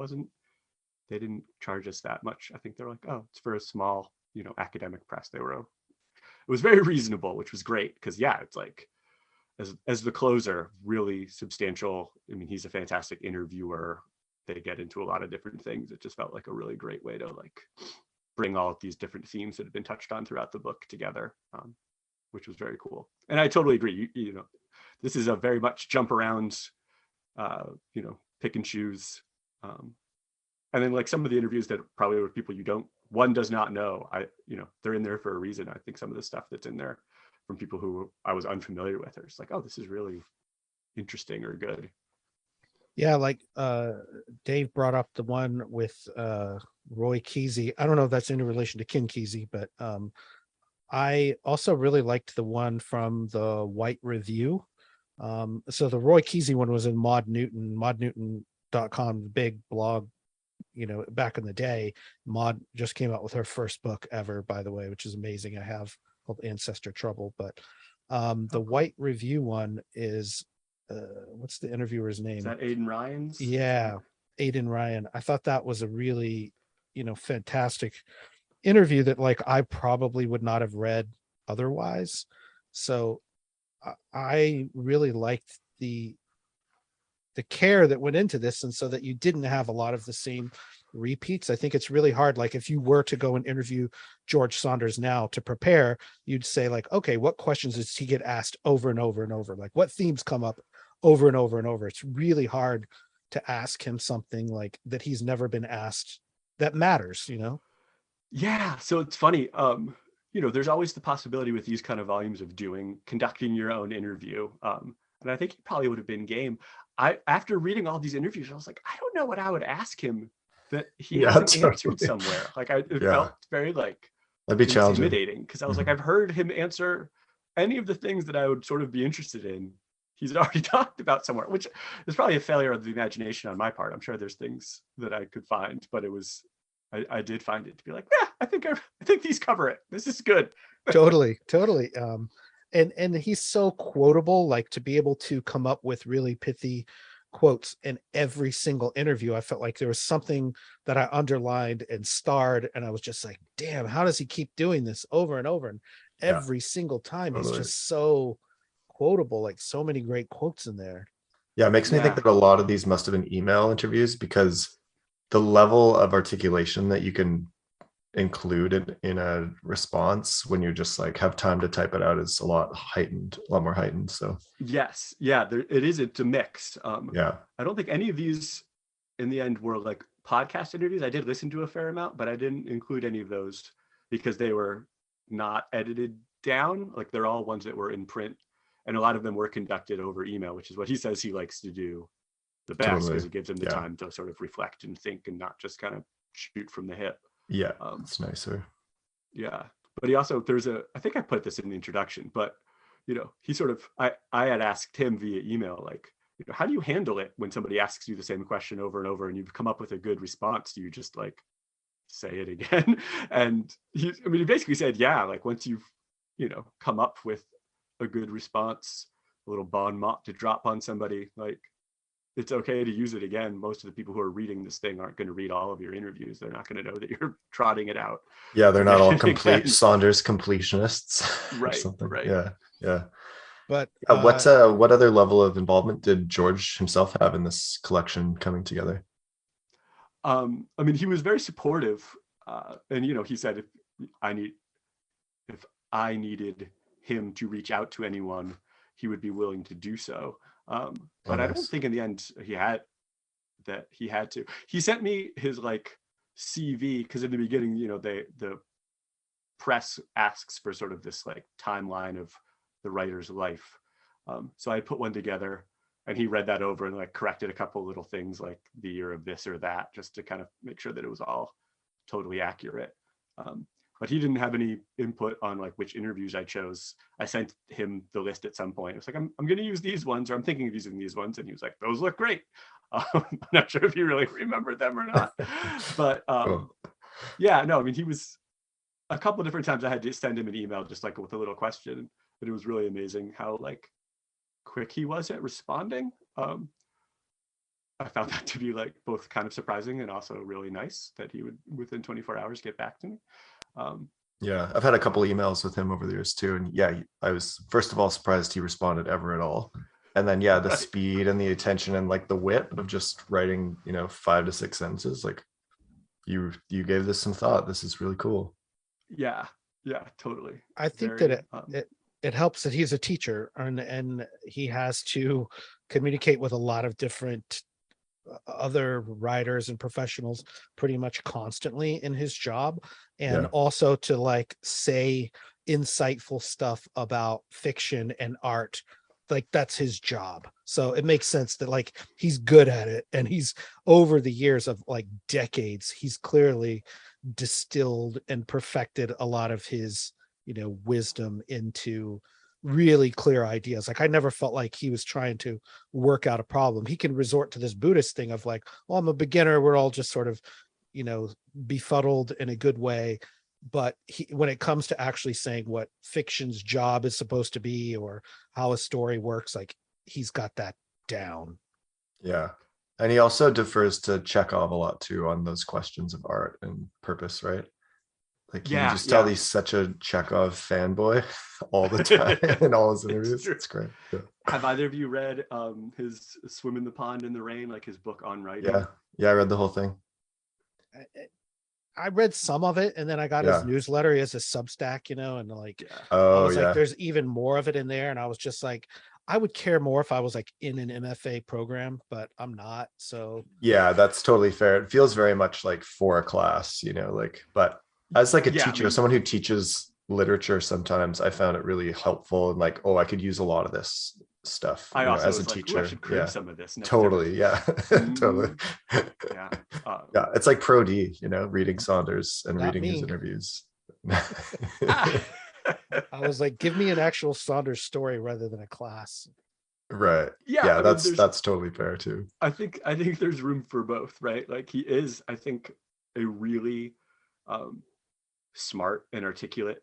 they didn't charge us that much. I think they're like, oh, it's for a small, you know, academic press. It was very reasonable, which was great because yeah, it's like, as the closer, really substantial. I mean, he's a fantastic interviewer. They get into a lot of different things. It just felt like a really great way to like bring all of these different themes that have been touched on throughout the book together, which was very cool. And I totally agree. You know, this is a very much jump around, you know, pick and choose. And then like some of the interviews that probably with people one does not know, you know, they're in there for a reason. I think some of the stuff that's in there from people who I was unfamiliar with are just like, oh, this is really interesting or good. Yeah, like Dave brought up the one with Roy Kesey. I don't know if that's in relation to Ken Kesey, but I also really liked the one from the White Review. So the Roy Kesey one was in Maud Newton, maudnewton.com, big blog, you know, back in the day. Maud just came out with her first book ever, by the way, which is amazing. I have called Ancestor Trouble, but the White Review one is what's the interviewer's name? Is that Aidan Ryan's? Yeah, Aidan Ryan. I thought that was a really, you know, fantastic interview that like I probably would not have read otherwise. So I really liked the care that went into this, and so that you didn't have a lot of the same repeats. I think it's really hard. Like if you were to go and interview George Saunders now to prepare, you'd say like, okay, what questions does he get asked over and over and over? Like what themes come up over and over and over? It's really hard to ask him something like that he's never been asked that matters, you know? Yeah. So it's funny. You know, there's always the possibility with these kind of volumes of conducting your own interview. And I think he probably would have been game. After reading all these interviews, I was like, I don't know what I would ask him that he hasn't answered somewhere. Like it felt very like that'd be challenging, intimidating, because I was like, I've heard him answer any of the things that I would sort of be interested in. He's already talked about somewhere, which is probably a failure of the imagination on my part. I'm sure there's things that I could find, but I did find it to be like, yeah, I think these cover it. This is good. Totally. And he's so quotable, like to be able to come up with really pithy quotes in every single interview. I felt like there was something that I underlined and starred, and I was just like, damn, how does he keep doing this over and over? And every single time he's just so quotable, like so many great quotes in there. Yeah, it makes me think that a lot of these must have been email interviews, because the level of articulation that you can include in a response when you just like have time to type it out is a lot more heightened. So yes, yeah, it is. It's a mix. yeah, I don't think any of these in the end were like podcast interviews. I did listen to a fair amount, but I didn't include any of those because they were not edited down. Like they're all ones that were in print, and a lot of them were conducted over email, which is what he says he likes to do the best because totally. it gives him the Yeah. time to sort of reflect and think and not just kind of shoot from the hip. Yeah, it's nicer. Yeah, but he also I think I put this in the introduction, but he sort of I had asked him via email, like, how do you handle it when somebody asks you the same question over and over and you've come up with a good response? Do you just like say it again? And he basically said, yeah, like once you've come up with a good response, a little bon mot to drop on somebody, like it's okay to use it again. Most of the people who are reading this thing aren't going to read all of your interviews. They're not going to know that you're trotting it out. Yeah, they're not all complete again. Saunders completionists or Right, something. right. Yeah. But what other level of involvement did George himself have in this collection coming together? He was very supportive, and he said if I needed him to reach out to anyone, he would be willing to do so. But I don't think in the end he had to. He sent me his like CV because in the beginning, the press asks for sort of this like timeline of the writer's life. So I put one together, and he read that over and like corrected a couple little things like the year of this or that, just to kind of make sure that it was all totally accurate. But he didn't have any input on like which interviews I chose. I sent him the list at some point. It was like, I'm going to use these ones, or I'm thinking of using these ones. And he was like, those look great. I'm not sure if he really remembered them or not. But yeah, no, he was a couple of different times I had to send him an email just like with a little question. But it was really amazing how like quick he was at responding. I found that to be like both kind of surprising and also really nice that he would within 24 hours get back to me. Yeah, I've had a couple emails with him over the years too, and yeah, I was first of all surprised he responded ever at all, and then the Right. speed and the attention and like the wit of just writing 5 to 6 sentences. Like you gave this some thought. This is really cool. Yeah, totally. I think that it helps that he's a teacher and he has to communicate with a lot of different other writers and professionals pretty much constantly in his job, and also to like say insightful stuff about fiction and art. Like that's his job, so it makes sense that like he's good at it, and he's over the years of like decades he's clearly distilled and perfected a lot of his wisdom into really clear ideas. Like I never felt like he was trying to work out a problem. He can resort to this Buddhist thing of like, well, I'm a beginner, we're all just sort of befuddled in a good way, but when it comes to actually saying what fiction's job is supposed to be or how a story works, like he's got that down. Yeah, and he also defers to Chekhov a lot too on those questions of art and purpose, right? Like you just tell he's such a Chekhov fanboy all the time in all his interviews. It's great. Yeah. Have either of you read his Swim in the Pond in the Rain, like his book on writing? Yeah, I read the whole thing. I read some of it, and then I got his newsletter. He has a Substack, and like I was like, there's even more of it in there, and I was just like, I would care more if I was like in an MFA program, but I'm not. So yeah, that's totally fair. It feels very much like for a class, but as like a teacher, someone who teaches literature, sometimes I found it really helpful and like, I could use a lot of this stuff I also as a teacher. I should crib some of this. Totally. Yeah. Totally. Yeah. It's like Pro D, reading Saunders and reading his interviews. I was like, give me an actual Saunders story rather than a class. Right. Yeah, that's totally fair too. I think there's room for both, right? Like he is, I think, a really smart and articulate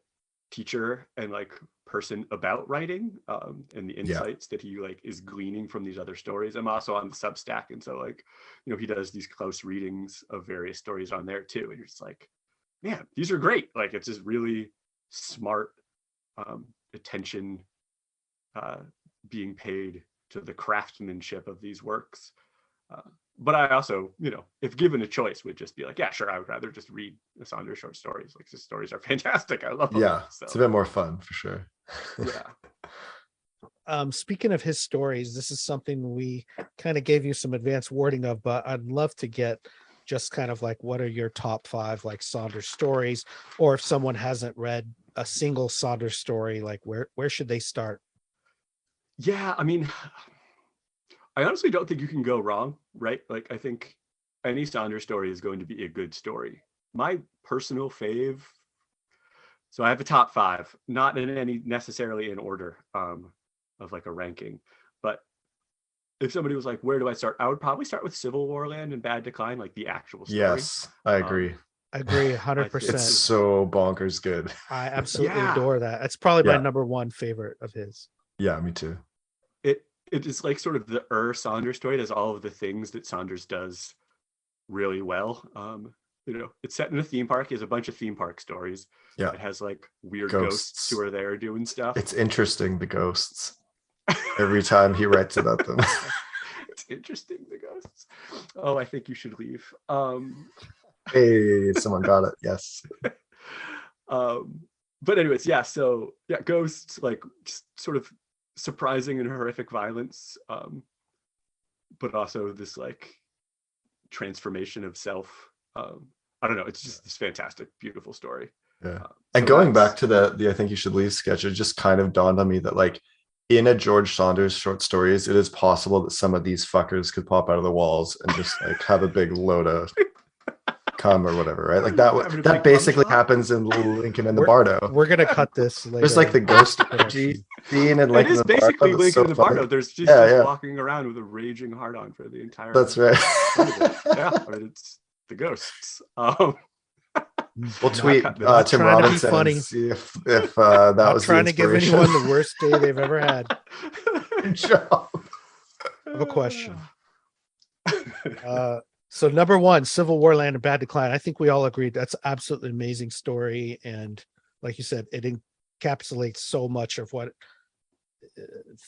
teacher and like person about writing and the insights that he like is gleaning from these other stories. I'm also on the Substack, and so like he does these close readings of various stories on there too, and you're just like, man, these are great. Like it's just really smart attention being paid to the craftsmanship of these works. But I also, if given a choice, would just be like, yeah, sure, I would rather just read the Saunders short stories. Like, his stories are fantastic. I love them. Yeah, So, it's a bit more fun for sure. Yeah. Speaking of his stories, this is something we kind of gave you some advanced wording of, but I'd love to get just kind of like, what are your top 5 like Saunders stories, or if someone hasn't read a single Saunders story, like where should they start? Yeah, I mean, I honestly don't think you can go wrong, right? Like, I think any Saunders story is going to be a good story. My personal fave, so I have a top 5, not in any necessarily in order of like a ranking, but if somebody was like, where do I start? I would probably start with Civil War Land and Bad Decline, like the actual story. Yes, I agree. I agree I think 100%. It's so bonkers good. I absolutely Yeah. adore that. It's probably my Yeah. number 1 favorite of his. Yeah, me too. It is like sort of the Saunders story. It has all of the things that Saunders does really well. It's set in a theme park. He has a bunch of theme park stories. Yeah. It has like weird Ghosts. ghosts who are there doing stuff. It's interesting, the ghosts. Every time he writes about them. It's interesting, the ghosts. Oh, I think you should leave. Hey, someone got it. Yes. But anyways, yeah. So yeah, ghosts, like, just sort of surprising and horrific violence, but also this like transformation of self. I don't know. It's just this fantastic, beautiful story. Yeah. So And going back to the I think you should leave sketch, it just kind of dawned on me that like in a George Saunders short stories, it is possible that some of these fuckers could pop out of the walls and just like have a big load of cum or whatever, right? Like that basically happens in Lincoln and the Bardo. We're gonna cut this later. There's like the ghost scene and like it is basically Lincoln and the Bardo. There's just walking around with a raging hard-on for the entire. That's right. Yeah, I mean, it's the ghosts. We'll tweet Tim Robinson and see if that was trying to give anyone the worst day they've ever had. Good job. I have a question. So number 1, Civil War Land and Bad Decline. I think we all agreed that's absolutely amazing story, and like you said, it encapsulates so much of what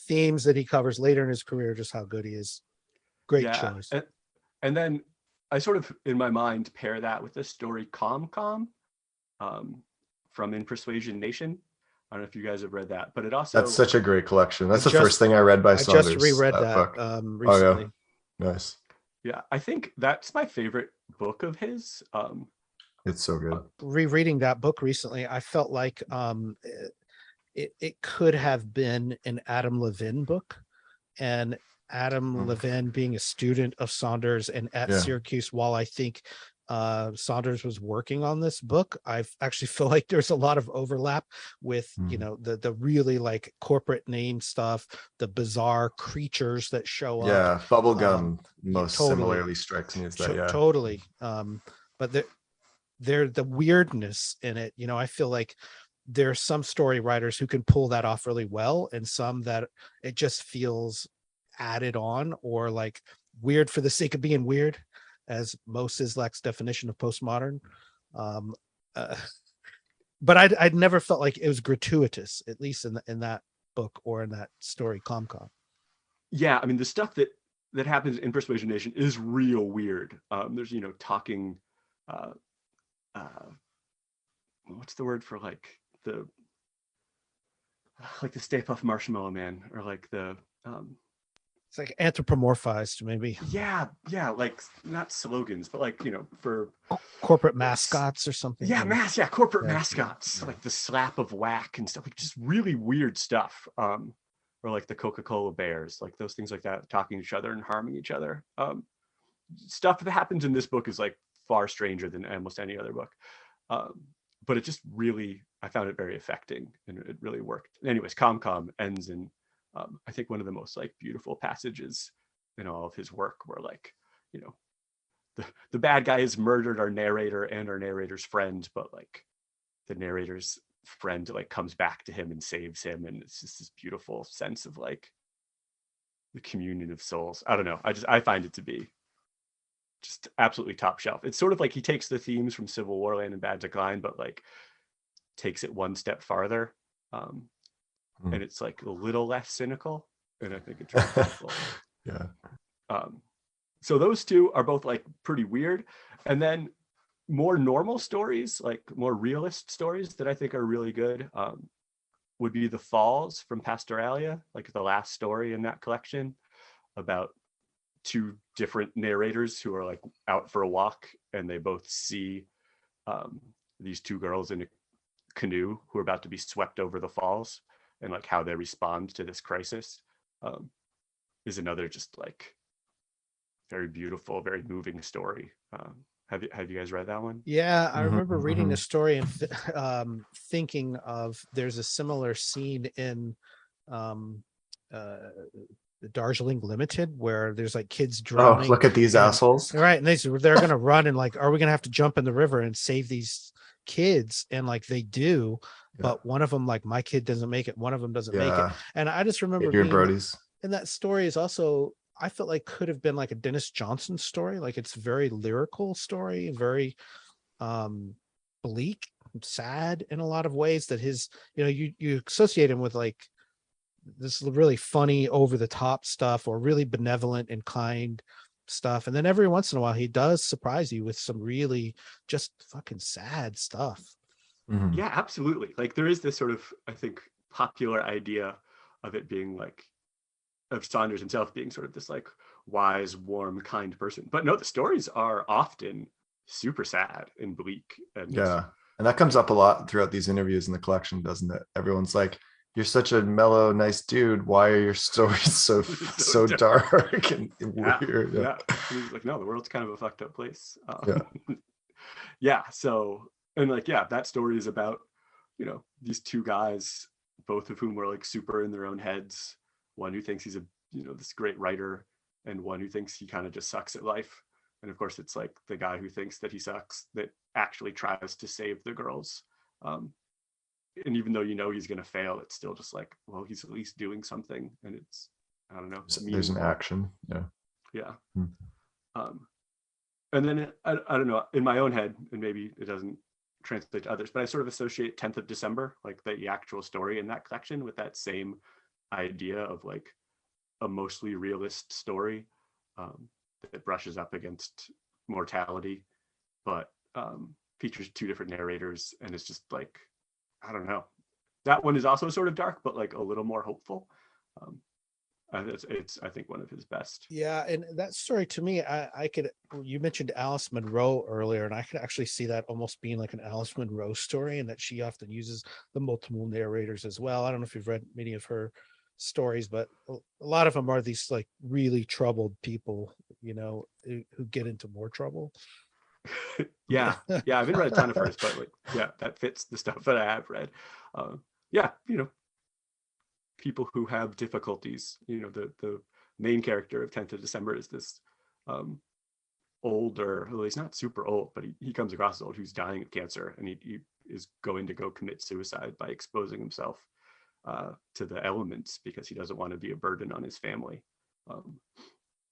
themes that he covers later in his career, just how good he is. Great choice. And then I sort of, in my mind, pair that with the story Calm from In Persuasion Nation. I don't know if you guys have read that, but it also... That's such a great collection. That's the first thing I read by Saunders. I just reread that recently. Oh, yeah. Nice. Yeah, I think that's my favorite book of his. It's so good. Rereading that book recently, I felt like it could have been an Adam Levin book, and Adam Levin being a student of Saunders and at Syracuse, while I think Saunders was working on this book, I actually feel like there's a lot of overlap with the really like corporate name stuff, the bizarre creatures that show up. Yeah, bubblegum similarly strikes me as that. Totally. But they're the weirdness in it. I feel like there's some story writers who can pull that off really well, and some that it just feels added on or like weird for the sake of being weird, as most Islak's definition of postmodern. But I'd never felt like it was gratuitous, at least in that book or in that story, Calm. Yeah, I mean, the stuff that happens in Persuasion Nation is real weird. There's talking. What's the word for like the Stay Puft Marshmallow Man, or like the it's like anthropomorphized, maybe. Yeah, like not slogans, but like for corporate mascots or something. Yeah, corporate mascots, like the slap of whack and stuff, like just really weird stuff. Or like the Coca-Cola bears, like those things like that, talking to each other and harming each other. Stuff that happens in this book is like far stranger than almost any other book. But it just really, I found it very affecting, and it really worked. Anyways, Calm ends in I think one of the most like beautiful passages in all of his work, where like the bad guy has murdered our narrator and our narrator's friend, but like the narrator's friend like comes back to him and saves him, and it's just this beautiful sense of like the communion of souls. I don't know, I find it to be just absolutely top shelf. It's sort of like he takes the themes from Civil War Land and Bad Decline, but like takes it one step farther. And it's like a little less cynical, and I think it's really beautiful. Yeah. So those two are both like pretty weird. And then more normal stories, like more realist stories that I think are really good, would be The Falls from Pastoralia, like the last story in that collection, about two different narrators who are like out for a walk, and they both see these two girls in a canoe who are about to be swept over the falls, and like how they respond to this crisis is another just like very beautiful, very moving story. Have you guys read that one? Yeah, I remember reading the Mhm. story and thinking of there's a similar scene in um, uh, the Darjeeling Limited where there's like kids Oh, drowning. look at these And assholes. right, and they're gonna run and like, are we gonna have to jump in the river and save these kids? And like they do, Yeah. but one of them, like my kid doesn't make it, one of them doesn't make it. Yeah. And I just remember Adrian being Brody's. and that story is also, I felt like could have been like a Dennis Johnson story. Like it's very lyrical story, very bleak, sad in a lot of ways, that his, you associate him with like this really funny, over the top stuff, or really benevolent and kind stuff. And then every once in a while he does surprise you with some really just fucking sad stuff. Mhm. Yeah, absolutely. Like there is this sort of, I think, popular idea of it being like, of Saunders himself being sort of this like wise, warm, kind person. But no, the stories are often super sad and bleak. And Yeah. And that comes up a lot throughout these interviews in the collection, doesn't it? Everyone's like, you're such a mellow, nice dude. Why are your stories so dark and yeah, weird? yeah. And he's like, no, the world's kind of a fucked up place. Yeah. Yeah. So, and like, yeah, that story is about, these two guys, both of whom were like super in their own heads. One who thinks he's this great writer, and one who thinks he kind of just sucks at life. And of course, it's like the guy who thinks that he sucks that actually tries to save the girls. And even though he's going to fail, it's still just like, well, he's at least doing something, and it's, I don't know, There's an meaningful. action. Yeah. Yeah. Hmm. And then I don't know, in my own head, and maybe it doesn't translate to others, but I sort of associate 10th of December, like the actual story in that collection, with that same idea of like a mostly realist story that brushes up against mortality, but features two different narrators, and it's just like, I don't know. That one is also sort of dark, but like a little more hopeful. It's I think one of his best. Yeah, and that story to me, you mentioned Alice Munro earlier, and I could actually see that almost being like an Alice Munro story, and that she often uses the multiple narrators as well. I don't know if you've read many of her stories, but a lot of them are these like really troubled people, who get into more trouble. Yeah, I haven't read a ton of hers, but like, yeah, that fits the stuff that I have read. Yeah, people who have difficulties. The main character of 10th of December is this older, well, he's not super old, but he comes across as old, who's dying of cancer, and he is going to go commit suicide by exposing himself to the elements because he doesn't want to be a burden on his family.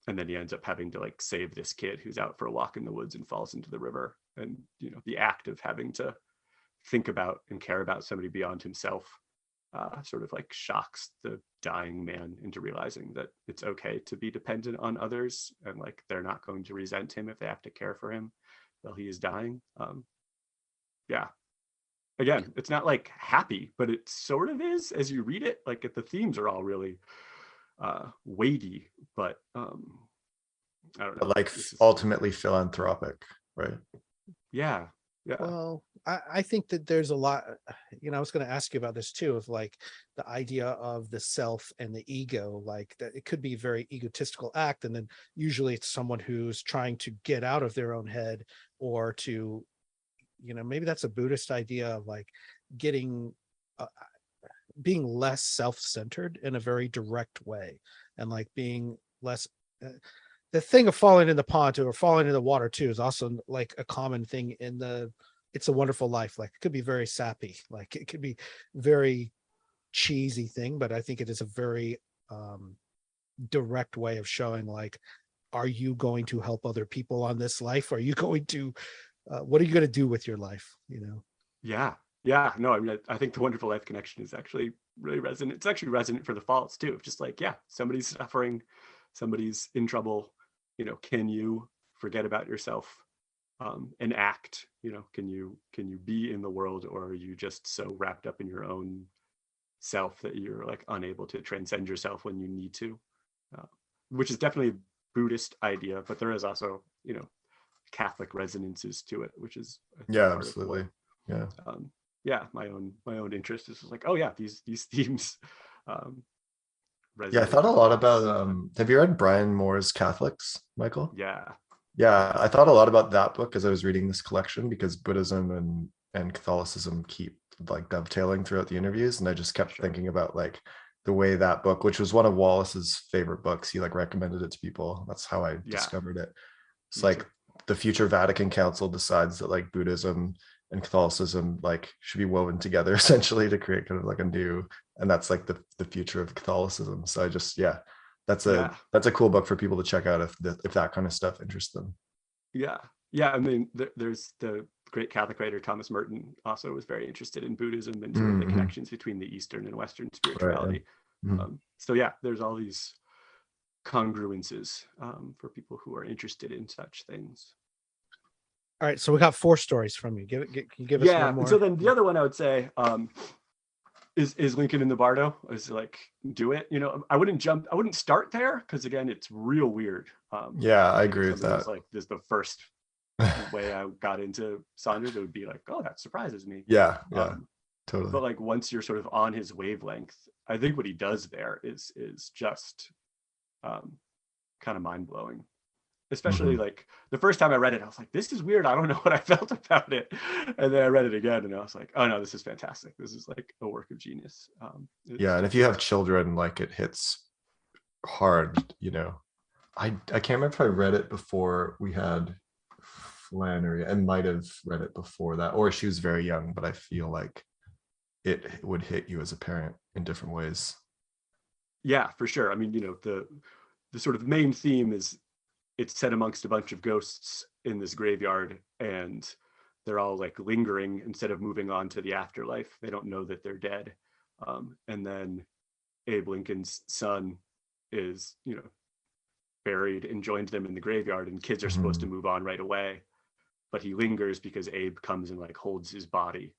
And then he ends up having to like save this kid who's out for a walk in the woods and falls into the river. And the act of having to think about and care about somebody beyond himself sort of like shocks the dying man into realizing that it's okay to be dependent on others, and like they're not going to resent him if they have to care for him while he is dying. Yeah, again, it's not like happy, but it sort of is as you read it. Like the themes are all really weighty, but I don't know. But like ultimately philanthropic, right? Yeah. Well, I think that there's a lot, I was going to ask you about this too, of like the idea of the self and the ego, like that it could be a very egotistical act. And then usually it's someone who's trying to get out of their own head, or to, maybe that's a Buddhist idea of like getting, being less self-centered in a very direct way, and like being less, the thing of falling in the pond or falling in the water too is also like a common thing in the It's a Wonderful Life. Like it could be very sappy, like it could be very cheesy thing, but I think it is a very direct way of showing like, are you going to help other people on this life? Are you going to what are you going to do with your life? Yeah. No, I mean, I think the Wonderful Life connection is actually really resonant. It's actually resonant for the Falls too. Just like, yeah, somebody's suffering, somebody's in trouble. can you forget about yourself and act? Can you be in the world, or are you just so wrapped up in your own self that you're like unable to transcend yourself when you need to? Uh, which is definitely a Buddhist idea, but there is also Catholic resonances to it, which is I think, Yeah, part of what absolutely. Yeah. my own interest is just like, oh yeah, these themes um, Yeah, I resonate thought a with lot me. about have you read Brian Moore's Catholics, Michael? Yeah, Yeah, I thought a lot about that book as I was reading this collection because Buddhism and Catholicism keep like dovetailing throughout the interviews, and I just kept sure. thinking about like the way that book, which was one of Wallace's favorite books, he like recommended it to people. That's how I Yeah, discovered it. It's me too. like the future Vatican Council decides that like Buddhism and Catholicism like should be woven together essentially to create kind of like a new, and that's like the future of Catholicism. So I just Yeah, that's a cool book for people to check out if that kind of stuff interests them. yeah, yeah. I mean, there's the great Catholic writer Thomas Merton also was very interested in Buddhism and sort of the Mm-hmm. connections between the Eastern and Western Right. Yeah. spirituality. Mm-hmm. So yeah, there's all these congruences for people who are interested in such things. All right, so we got 4 stories from you. Can you give us one Yeah, and so more? then the other one I would say is Lincoln in the Bardo. Is like, do it. I wouldn't start there because again, it's real weird. Yeah, I If agree with somebody was that. like, this is the first way I got into Saunders, it would be like, oh, that surprises me. Yeah, Um, totally. but like once you're sort of on his wavelength, I think what he does there is just kind of mind blowing. Especially Mhm. like the first time I read it, I was like, this is weird. I don't know what I felt about it. And then I read it again and I was like, oh no, this is fantastic. This is like a work of genius. It's Yeah, and if you have just, children, like it hits hard. I can't remember if I read it before we had Flannery. I might have read it before that, or she was very young, but I feel like it would hit you as a parent in different ways. yeah, for sure. I mean, the sort of main theme is it's set amongst a bunch of ghosts in this graveyard and they're all like lingering instead of moving on to the afterlife. They don't know that they're dead. And then Abe Lincoln's son is, buried and joins them in the graveyard, and kids are supposed to Mhm. move on right away. But he lingers because Abe comes and like holds his body.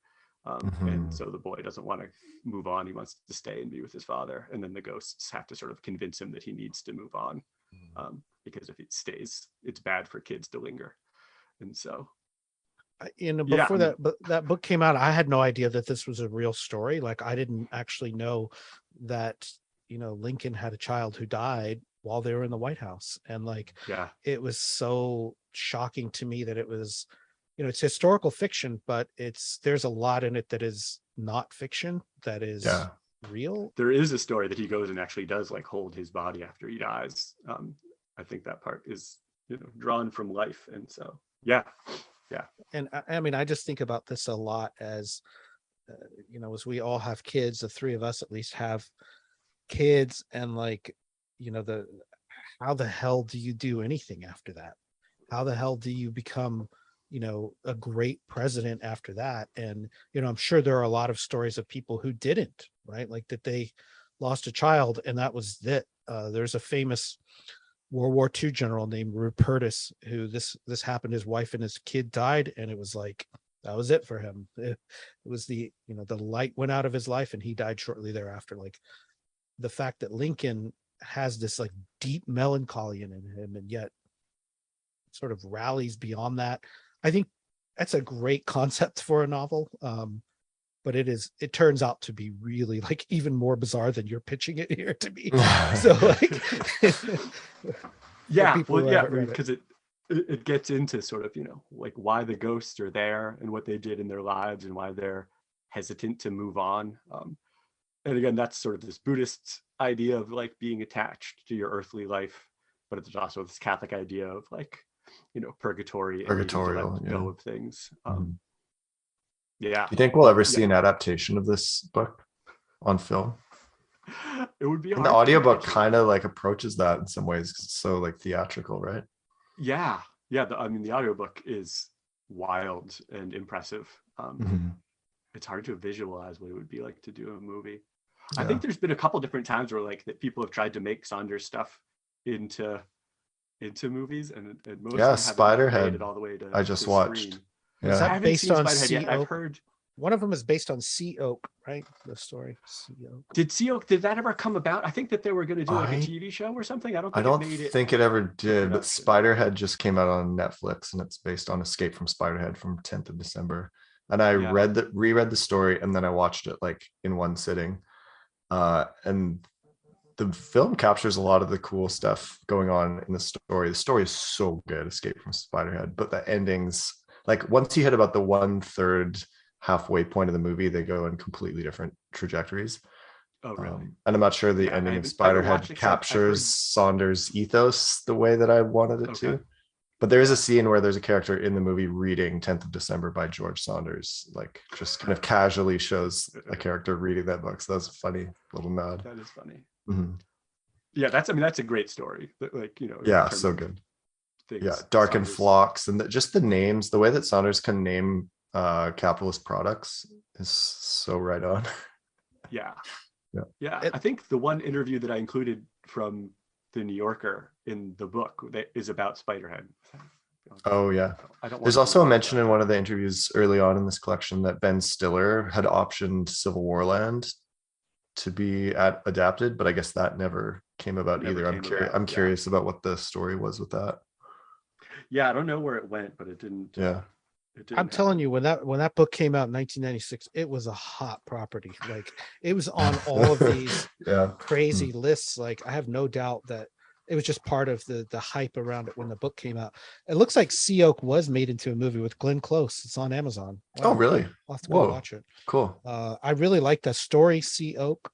And Mhm. so the boy doesn't want to move on. He wants to stay and be with his father. And then the ghosts have to sort of convince him that he needs to move on. Because if it stays, it's bad for kids to linger. And so, yeah, Before that book came out, I had no idea that this was a real story. Like I didn't actually know that, Lincoln had a child who died while they were in the White House. And like yeah, it was so shocking to me that it was, it's historical fiction, but there's a lot in it that is not fiction, that is Yeah. real. there is a story that he goes and actually does like hold his body after he dies. I think that part is, drawn from life. And so, yeah, yeah, And I mean, I just think about this a lot as, as we all have kids, the 3 of us at least have kids, and like, the how the hell do you do anything after that? How the hell do you become, a great president after that? And, I'm sure there are a lot of stories of people who didn't, right? Like that they lost a child and that was it. There's a famous World War II general named Rupertus who this happened. His wife and his kid died, and it was like that was it for him. It was the light went out of his life, and he died shortly thereafter. Like the fact that Lincoln has this like deep melancholy in him, and yet sort of rallies beyond that. I think that's a great concept for a novel. But it turns out to be really like even more bizarre than you're pitching it here to me. So like for yeah. people Well, who yeah, haven't read it. because it gets into sort of, like why the ghosts are there and what they did in their lives and why they're hesitant to move on. And again, that's sort of this Buddhist idea of like being attached to your earthly life, but it's also this Catholic idea of like, purgatory and needing to let Purgatorial, yeah. go of things. Mhm. Yeah, Do you think we'll ever yeah, see an adaptation of this book on film? it would be And the hard to audiobook imagine. kind of like approaches that in some ways, 'cause it's so like theatrical, right? Yeah, yeah. I mean, the audiobook is wild and impressive. Mhm. It's hard to visualize what it would be like to do a movie. I Yeah. think there's been a couple different times where like that people have tried to make Saunders stuff into into movies, and most Yeah, of them haven't like, made Spiderhead. it all the way to I just the watched. screen. Was Yeah. I that haven't based seen on Spiderhead yet. Sea I've Oak? heard. One of them is based on Sea Oak, right? The story Sea Oak. Did that ever come about? I think that they were going to do like a I TV show or something. I don't I think it don't made it. think it ever did, but production. Spiderhead just came out on Netflix, and it's based on Escape from Spiderhead from 10th of December. And I Yeah. reread the story, and then I watched it like in one sitting. And the film captures a lot of the cool stuff going on in the story. The story is so good, Escape from Spiderhead, but the endings, like once you hit about the 1/3 halfway point of the movie, they go in completely different trajectories. Oh, really? And I'm not sure the Yeah, ending of I haven't watched Spiderhead it 'cause captures Saunders' ethos the way that I wanted it Okay. to. But there is a scene where there's a character in the movie reading 10th of December by George Saunders, like just kind of casually shows a character reading that book. So that's a funny little nod. That is funny. Mhm. Yeah, that's a great story. Like, in Yeah, terms so of good. things. Yeah, Dark and Saunders- Flocks, and just the names, the way that Saunders can name capitalist products is so right on. Yeah. Yeah. Yeah. I think the one interview that I included from the New Yorker in the book that is about Spiderhead. Oh yeah. I don't want There's to also a talk mention about in that. one of the interviews early on in this collection that Ben Stiller had optioned Civil War Land to be adapted, but I guess that never came about Never either. I'm came curious. about, I'm yeah. curious about what the story was with that. Yeah, I don't know where it went, but it didn't. Yeah. I'm telling you, when that book came out in 1996, it was a hot property. Like it was on all of these Yeah. crazy lists. Like I have no doubt that it was just part of the hype around it when the book came out. It looks like Sea Oak was made into a movie with Glenn Close. It's on Amazon. Oh, Wow. really? I'll have to go Whoa. watch it. Cool. I really like the story Sea Oak,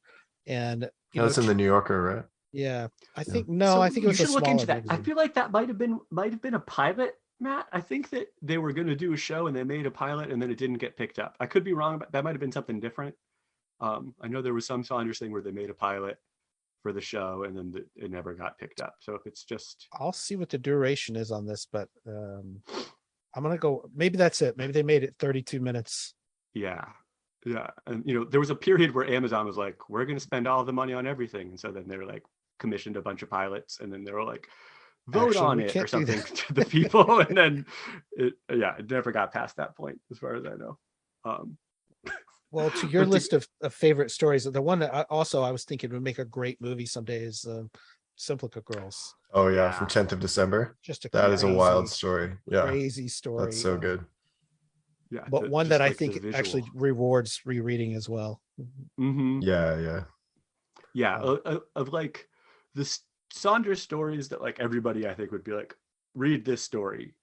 and you know, That's in the New Yorker, right? yeah. I Yeah. think no, So I think it you was a should look into smaller that. I magazine. feel like that might have been a pilot, Matt. I think that they were going to do a show and they made a pilot and then it didn't get picked up. I could be wrong, but that might have been something different. I know there was some Saunders thing where they made a pilot for the show and then it never got picked up. So if it's just, I'll see what the duration is on this, but I'm gonna go. Maybe that's it. Maybe they made it 32 minutes. yeah. And there was a period where Amazon was like, we're going to spend all the money on everything. And so then they were like commissioned a bunch of pilots and then they were like, vote Actually, on we it or can't do something that. to the people. And then it never got past that point as far as I know. Well, to your But list of favorite stories, the one that I was thinking would make a great movie someday is Simplica Girls. Oh yeah, Yeah. from 10th of December. Just a That is a crazy, wild story. Yeah. crazy story. That's so good. Yeah, But one just that I like the think actually visual. rewards rereading as well. Mhm. Yeah. Of like the Saunders stories that like everybody I think would be like, read this story,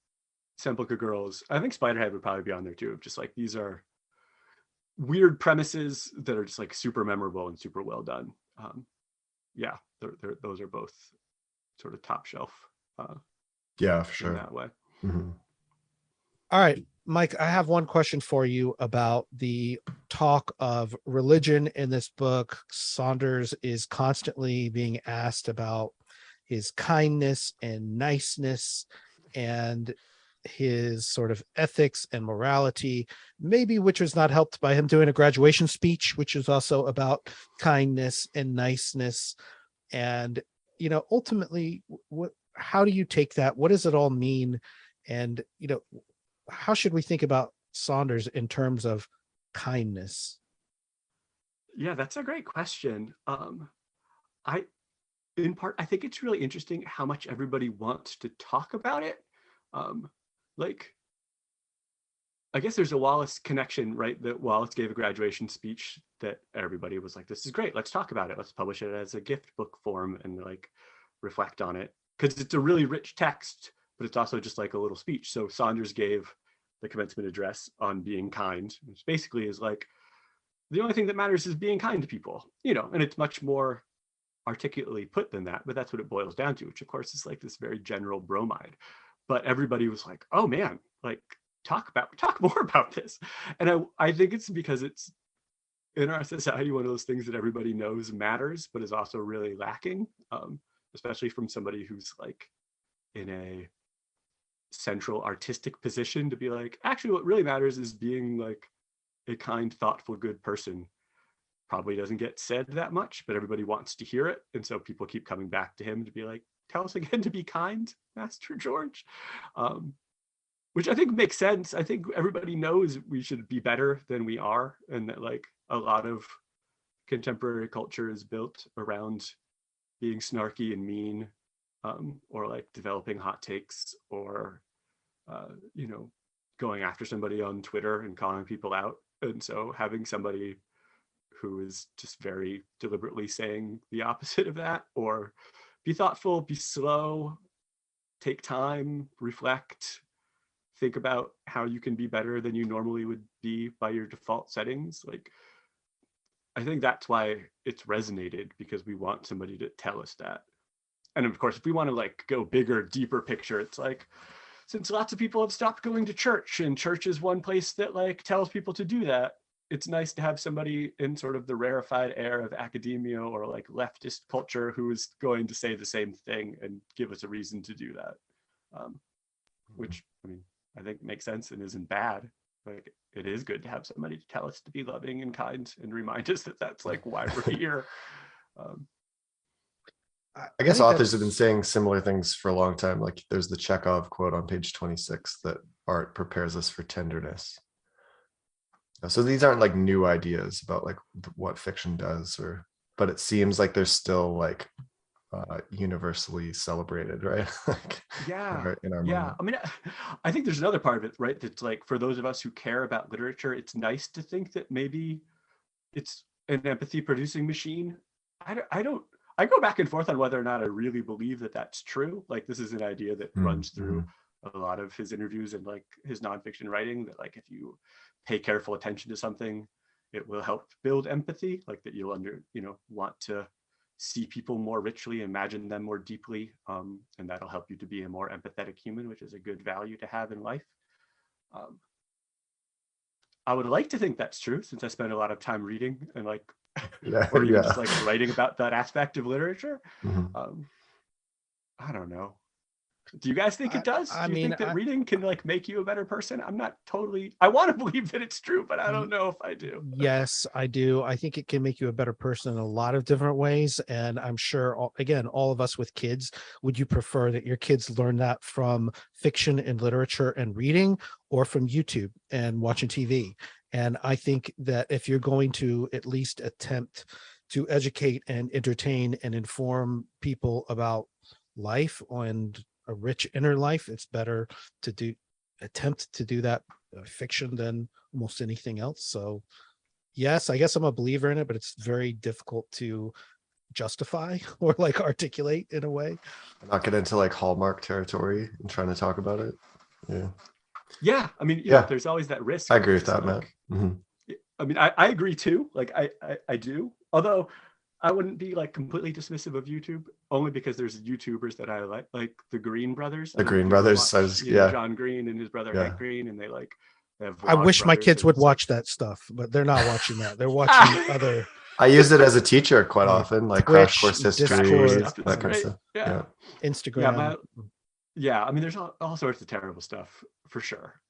Simplica Girls. I think Spiderhead would probably be on there too. Of just like these are weird premises that are just like super memorable and super well done. Yeah, those are both sort of top shelf. Yeah, for In sure. that way. Mhm. All right, Mike, I have one question for you about the talk of religion in this book. Saunders is constantly being asked about his kindness and niceness and his sort of ethics and morality, maybe which was not helped by him doing a graduation speech, which is also about kindness and niceness. And, ultimately, how do you take that? What does it all mean? And, how should we think about Saunders in terms of kindness? Yeah, that's a great question. I think it's really interesting how much everybody wants to talk about it. Like, I guess there's a Wallace connection, right? That Wallace gave a graduation speech that everybody was like, this is great. Let's talk about it. Let's publish it as a gift book form and like reflect on it. Because it's a really rich text, but it's also just like a little speech. So Saunders gave the commencement address on being kind, which basically is like, the only thing that matters is being kind to people, and it's much more articulately put than that, but that's what it boils down to, which of course is like this very general bromide. But everybody was like, oh man, like talk more about this. And I think it's because it's in our society one of those things that everybody knows matters, but is also really lacking, especially from somebody who's like in a central artistic position to be like, actually what really matters is being like a kind, thoughtful, good person. Probably doesn't get said that much, but everybody wants to hear it. And so people keep coming back to him to be like, tell us again to be kind, Master George. Which I think makes sense. I think everybody knows we should be better than we are, and that like a lot of contemporary culture is built around being snarky and mean, or like developing hot takes, or you know, going after somebody on Twitter and calling people out. And so having somebody who is just very deliberately saying the opposite of that, or be thoughtful, be slow, take time, reflect, think about how you can be better than you normally would be by your default settings. Like, I think that's why it's resonated, because we want somebody to tell us that. And of course, if we want to like go bigger, deeper picture, it's like, since lots of people have stopped going to church, and church is one place that like tells people to do that, it's nice to have somebody in sort of the rarefied air of academia or like leftist culture who is going to say the same thing and give us a reason to do that. Which, I mean, I think makes sense and isn't bad. Like, it is good to have somebody to tell us to be loving and kind and remind us that that's like why we're here. I guess authors have been saying similar things for a long time. Like there's the Chekhov quote on page 26 that art prepares us for tenderness. So these aren't like new ideas about like what fiction does, but it seems like they're still like universally celebrated, right? Like in our moment. I mean, I think there's another part of it, right? That's like, for those of us who care about literature, it's nice to think that maybe it's an empathy producing machine. I go back and forth on whether or not I really believe that that's true. Like, this is an idea that runs through a lot of his interviews and like his nonfiction writing, that like if you pay careful attention to something, it will help build empathy, like that you'll want to see people more richly, imagine them more deeply, and that'll help you to be a more empathetic human, which is a good value to have in life. I would like to think that's true, since I spend a lot of time reading and like or even just like writing about that aspect of literature. I don't know. Do you guys think it does? Do you think that reading can like make you a better person? I'm not totally, I want to believe that it's true, but I don't know if I do. Yes, I do. I think it can make you a better person in a lot of different ways. And I'm sure, all of us with kids, would you prefer that your kids learn that from fiction and literature and reading, or from YouTube and watching TV? And I think that if you're going to at least attempt to educate and entertain and inform people about life and a rich inner life, it's better to attempt to do that fiction than almost anything else. So yes, I guess I'm a believer in it, but it's very difficult to justify or like articulate in a way. Not get into like Hallmark territory and trying to talk about it. Yeah, I mean, there's always that risk. I agree with that, Matt. I mean, I agree too. Like I do, although I wouldn't be like completely dismissive of YouTube, only because there's YouTubers that I like the Green Brothers. The Green Brothers, John Green and his brother Hank Green, and they like. I wish my kids would watch that stuff, but they're not watching that. They're watching other. I use it as a teacher quite often, like Twitch, Crash Course History, Discord, that kind of stuff. Yeah. Instagram. I mean, there's all sorts of terrible stuff for sure.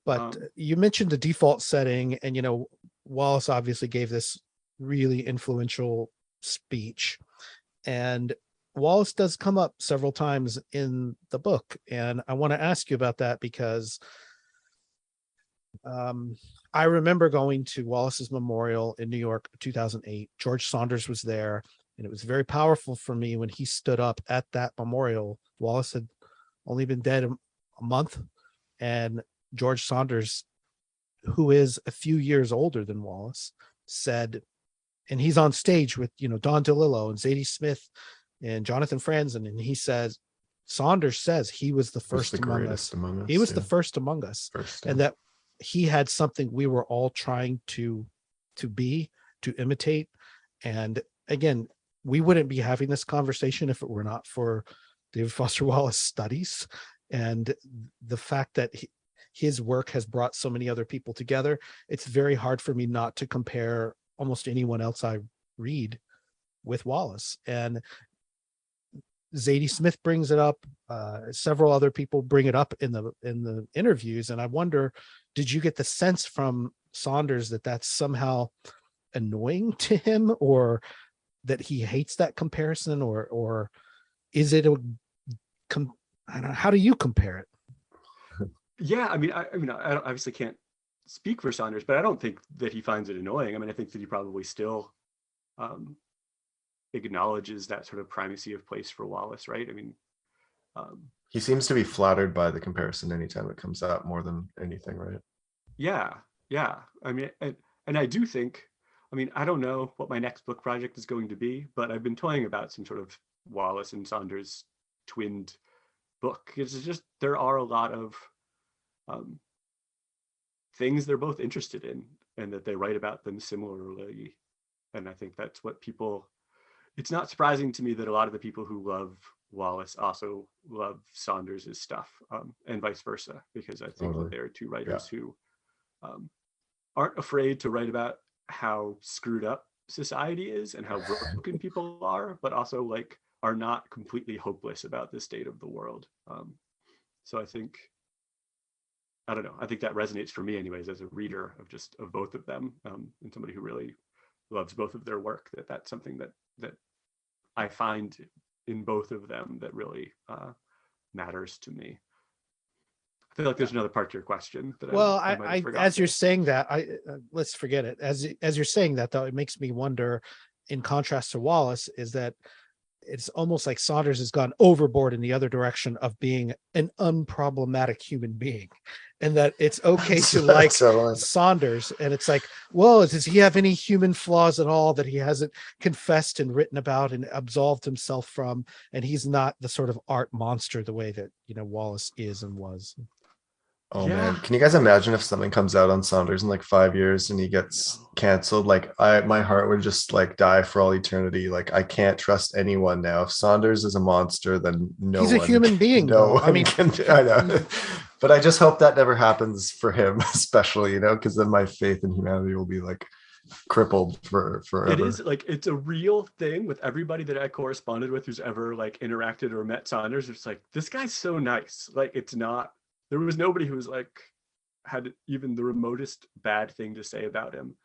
But you mentioned the default setting, and Wallace obviously gave this really influential speech, and Wallace does come up several times in the book, and I want to ask you about that because I remember going to Wallace's memorial in New York, 2008. George Saunders was there, and it was very powerful for me when he stood up at that memorial. Wallace had only been dead a month, and George Saunders, who is a few years older than Wallace, said, and he's on stage with Don DeLillo and Zadie Smith and Jonathan Franzen, and he says, Saunders says he was the first among us. He was the first among us, and that he had something we were all trying to imitate. And again, we wouldn't be having this conversation if it were not for David Foster Wallace studies and the fact that his work has brought so many other people together. It's very hard for me not to compare almost anyone else I read with Wallace. And Zadie Smith brings it up. Several other people bring it up in the interviews. And I wonder, did you get the sense from Saunders that that's somehow annoying to him, or that he hates that comparison, or is it I don't know, how do you compare it? Yeah, I mean, I obviously can't speak for Saunders, but I don't think that he finds it annoying. I mean, I think that he probably still acknowledges that sort of primacy of place for Wallace, right? I mean, he seems to be flattered by the comparison anytime it comes out more than anything, right? yeah. I mean, and I do think, I mean, I don't know what my next book project is going to be, but I've been toying about some sort of Wallace and Saunders twinned book. It's just, there are a lot of things they're both interested in, and that they write about them similarly. And I think that's what people, it's not surprising to me that a lot of the people who love Wallace also love Saunders' stuff, and vice versa, because I think that there are two writers who aren't afraid to write about how screwed up society is and how broken people are, but also like are not completely hopeless about the state of the world. So I think, I don't know, I think that resonates for me anyways, as a reader of both of them, and somebody who really loves both of their work, that's something that I find in both of them that really matters to me. I feel like there's another part to your question that I as you're saying that, let's forget it. As you're saying that, though, it makes me wonder, in contrast to Wallace, is that it's almost like Saunders has gone overboard in the other direction of being an unproblematic human being, and that it's okay to like Saunders. And it's like, well, does he have any human flaws at all that he hasn't confessed and written about and absolved himself from? And he's not the sort of art monster the way that, Wallace is and was. Oh man, can you guys imagine if something comes out on Saunders in like 5 years and he gets canceled? Like my heart would just like die for all eternity. Like I can't trust anyone now. If Saunders is a monster, then he's a human being. No, I mean, I know, but I just hope that never happens for him, especially, because then my faith in humanity will be like crippled for forever. It is like, it's a real thing with everybody that I corresponded with who's ever like interacted or met Saunders. It's like, this guy's so nice. Like, it's not, there was nobody who was like, had even the remotest bad thing to say about him.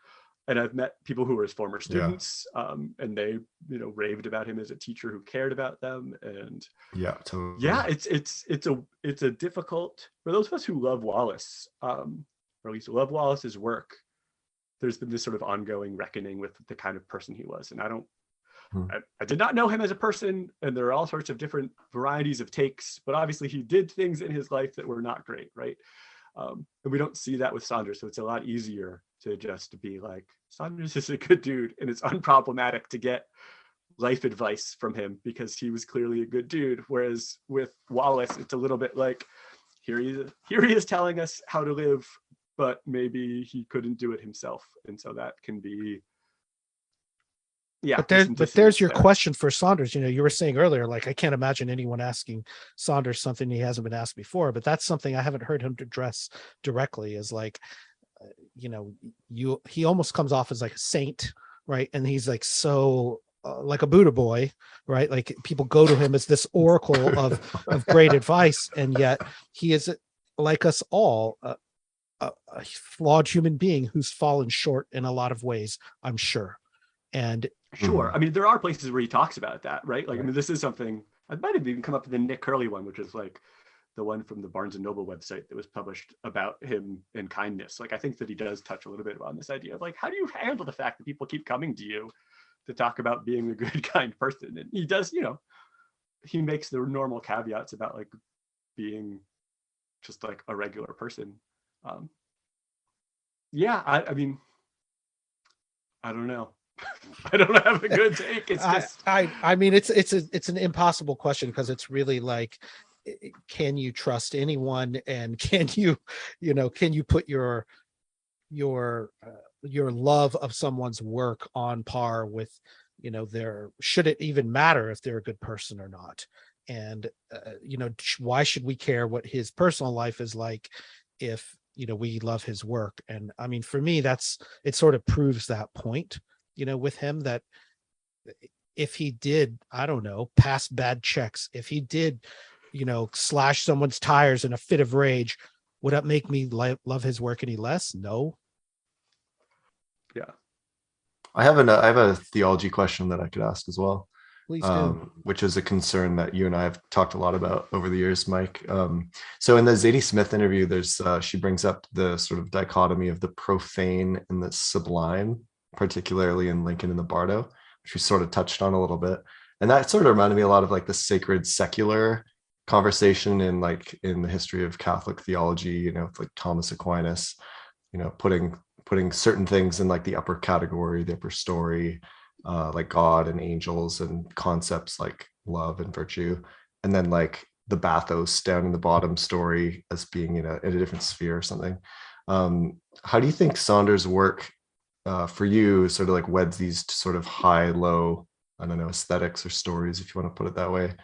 And I've met people who were his former students, and they, raved about him as a teacher who cared about them. And it's a difficult, for those of us who love Wallace, or at least love Wallace's work, there's been this sort of ongoing reckoning with the kind of person he was. And I did not know him as a person, and there are all sorts of different varieties of takes, but obviously he did things in his life that were not great, right? And we don't see that with Saunders, so it's a lot easier to just be like, Saunders is a good dude, and it's unproblematic to get life advice from him because he was clearly a good dude. Whereas with Wallace, it's a little bit like, here he is telling us how to live, but maybe he couldn't do it himself, and so that can be. Yeah, but there's your question for Saunders. You were saying earlier, like, I can't imagine anyone asking Saunders something he hasn't been asked before, but that's something I haven't heard him address directly, is like, he almost comes off as like a saint, right? And he's like, so like a Buddha boy, right? Like people go to him as this oracle of great advice. And yet he is, like us all, a flawed human being who's fallen short in a lot of ways, I'm sure. And sure. I mean, there are places where he talks about that, right? Like, I mean, this is something I might have even come up with the Nick Curley one, which is like the one from the Barnes and Noble website that was published about him and kindness. Like, I think that he does touch a little bit on this idea of like, how do you handle the fact that people keep coming to you to talk about being a good, kind person? And he does, he makes the normal caveats about like being just like a regular person. I mean, I don't know. I don't have a good take. It's just I mean, it's an impossible question, because it's really like, can you trust anyone, and can you put your love of someone's work on par with should it even matter if they're a good person or not? And why should we care what his personal life is like if we love his work? And I mean, for me, it sort of proves that point, with him, that if he did, I don't know, pass bad checks, if he did, slash someone's tires in a fit of rage, would that make me love his work any less? No. Yeah. I have a theology question that I could ask as well. Please do. Which is a concern that you and I have talked a lot about over the years, Mike. So in the Zadie Smith interview, there's she brings up the sort of dichotomy of the profane and the sublime, particularly in Lincoln and the Bardo, which we sort of touched on a little bit. And that sort of reminded me a lot of like the sacred secular conversation in the history of Catholic theology, you know, like Thomas Aquinas, you know, putting certain things in like the upper category, the upper story, like God and angels and concepts like love and virtue, and then like the bathos down in the bottom story as being in a different sphere or something. How do you think Saunders' work for you sort of like weds these sort of high, low, I don't know, aesthetics or stories, if you want to put it that way,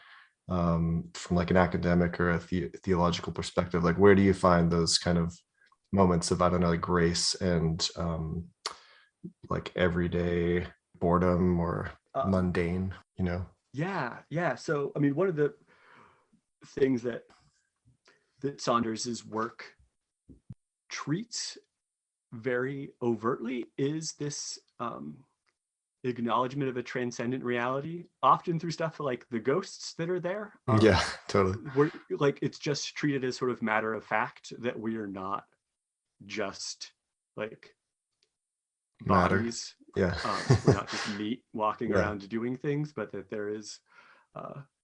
from like an academic or a theological perspective? Like, where do you find those kind of moments of, I don't know, like grace and like everyday boredom or mundane, you know? Yeah. So, I mean, one of the things that Saunders's work treats very overtly is this acknowledgement of a transcendent reality, often through stuff like the ghosts that are there. Yeah, totally. Where like it's just treated as sort of matter of fact that we are not just like bodies. Yeah. We're not just meat walking around doing things, but that there is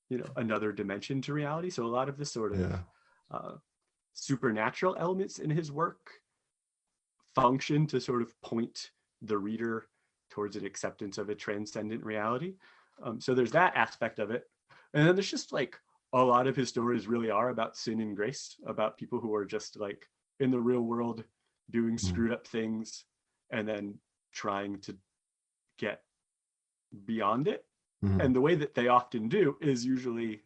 you know, another dimension to reality. So a lot of the sort of supernatural elements in his work function to sort of point the reader towards an acceptance of a transcendent reality. So there's that aspect of it. And then there's just like a lot of his stories really are about sin and grace, about people who are just like in the real world doing screwed up things and then trying to get beyond it. And the way that they often do is usually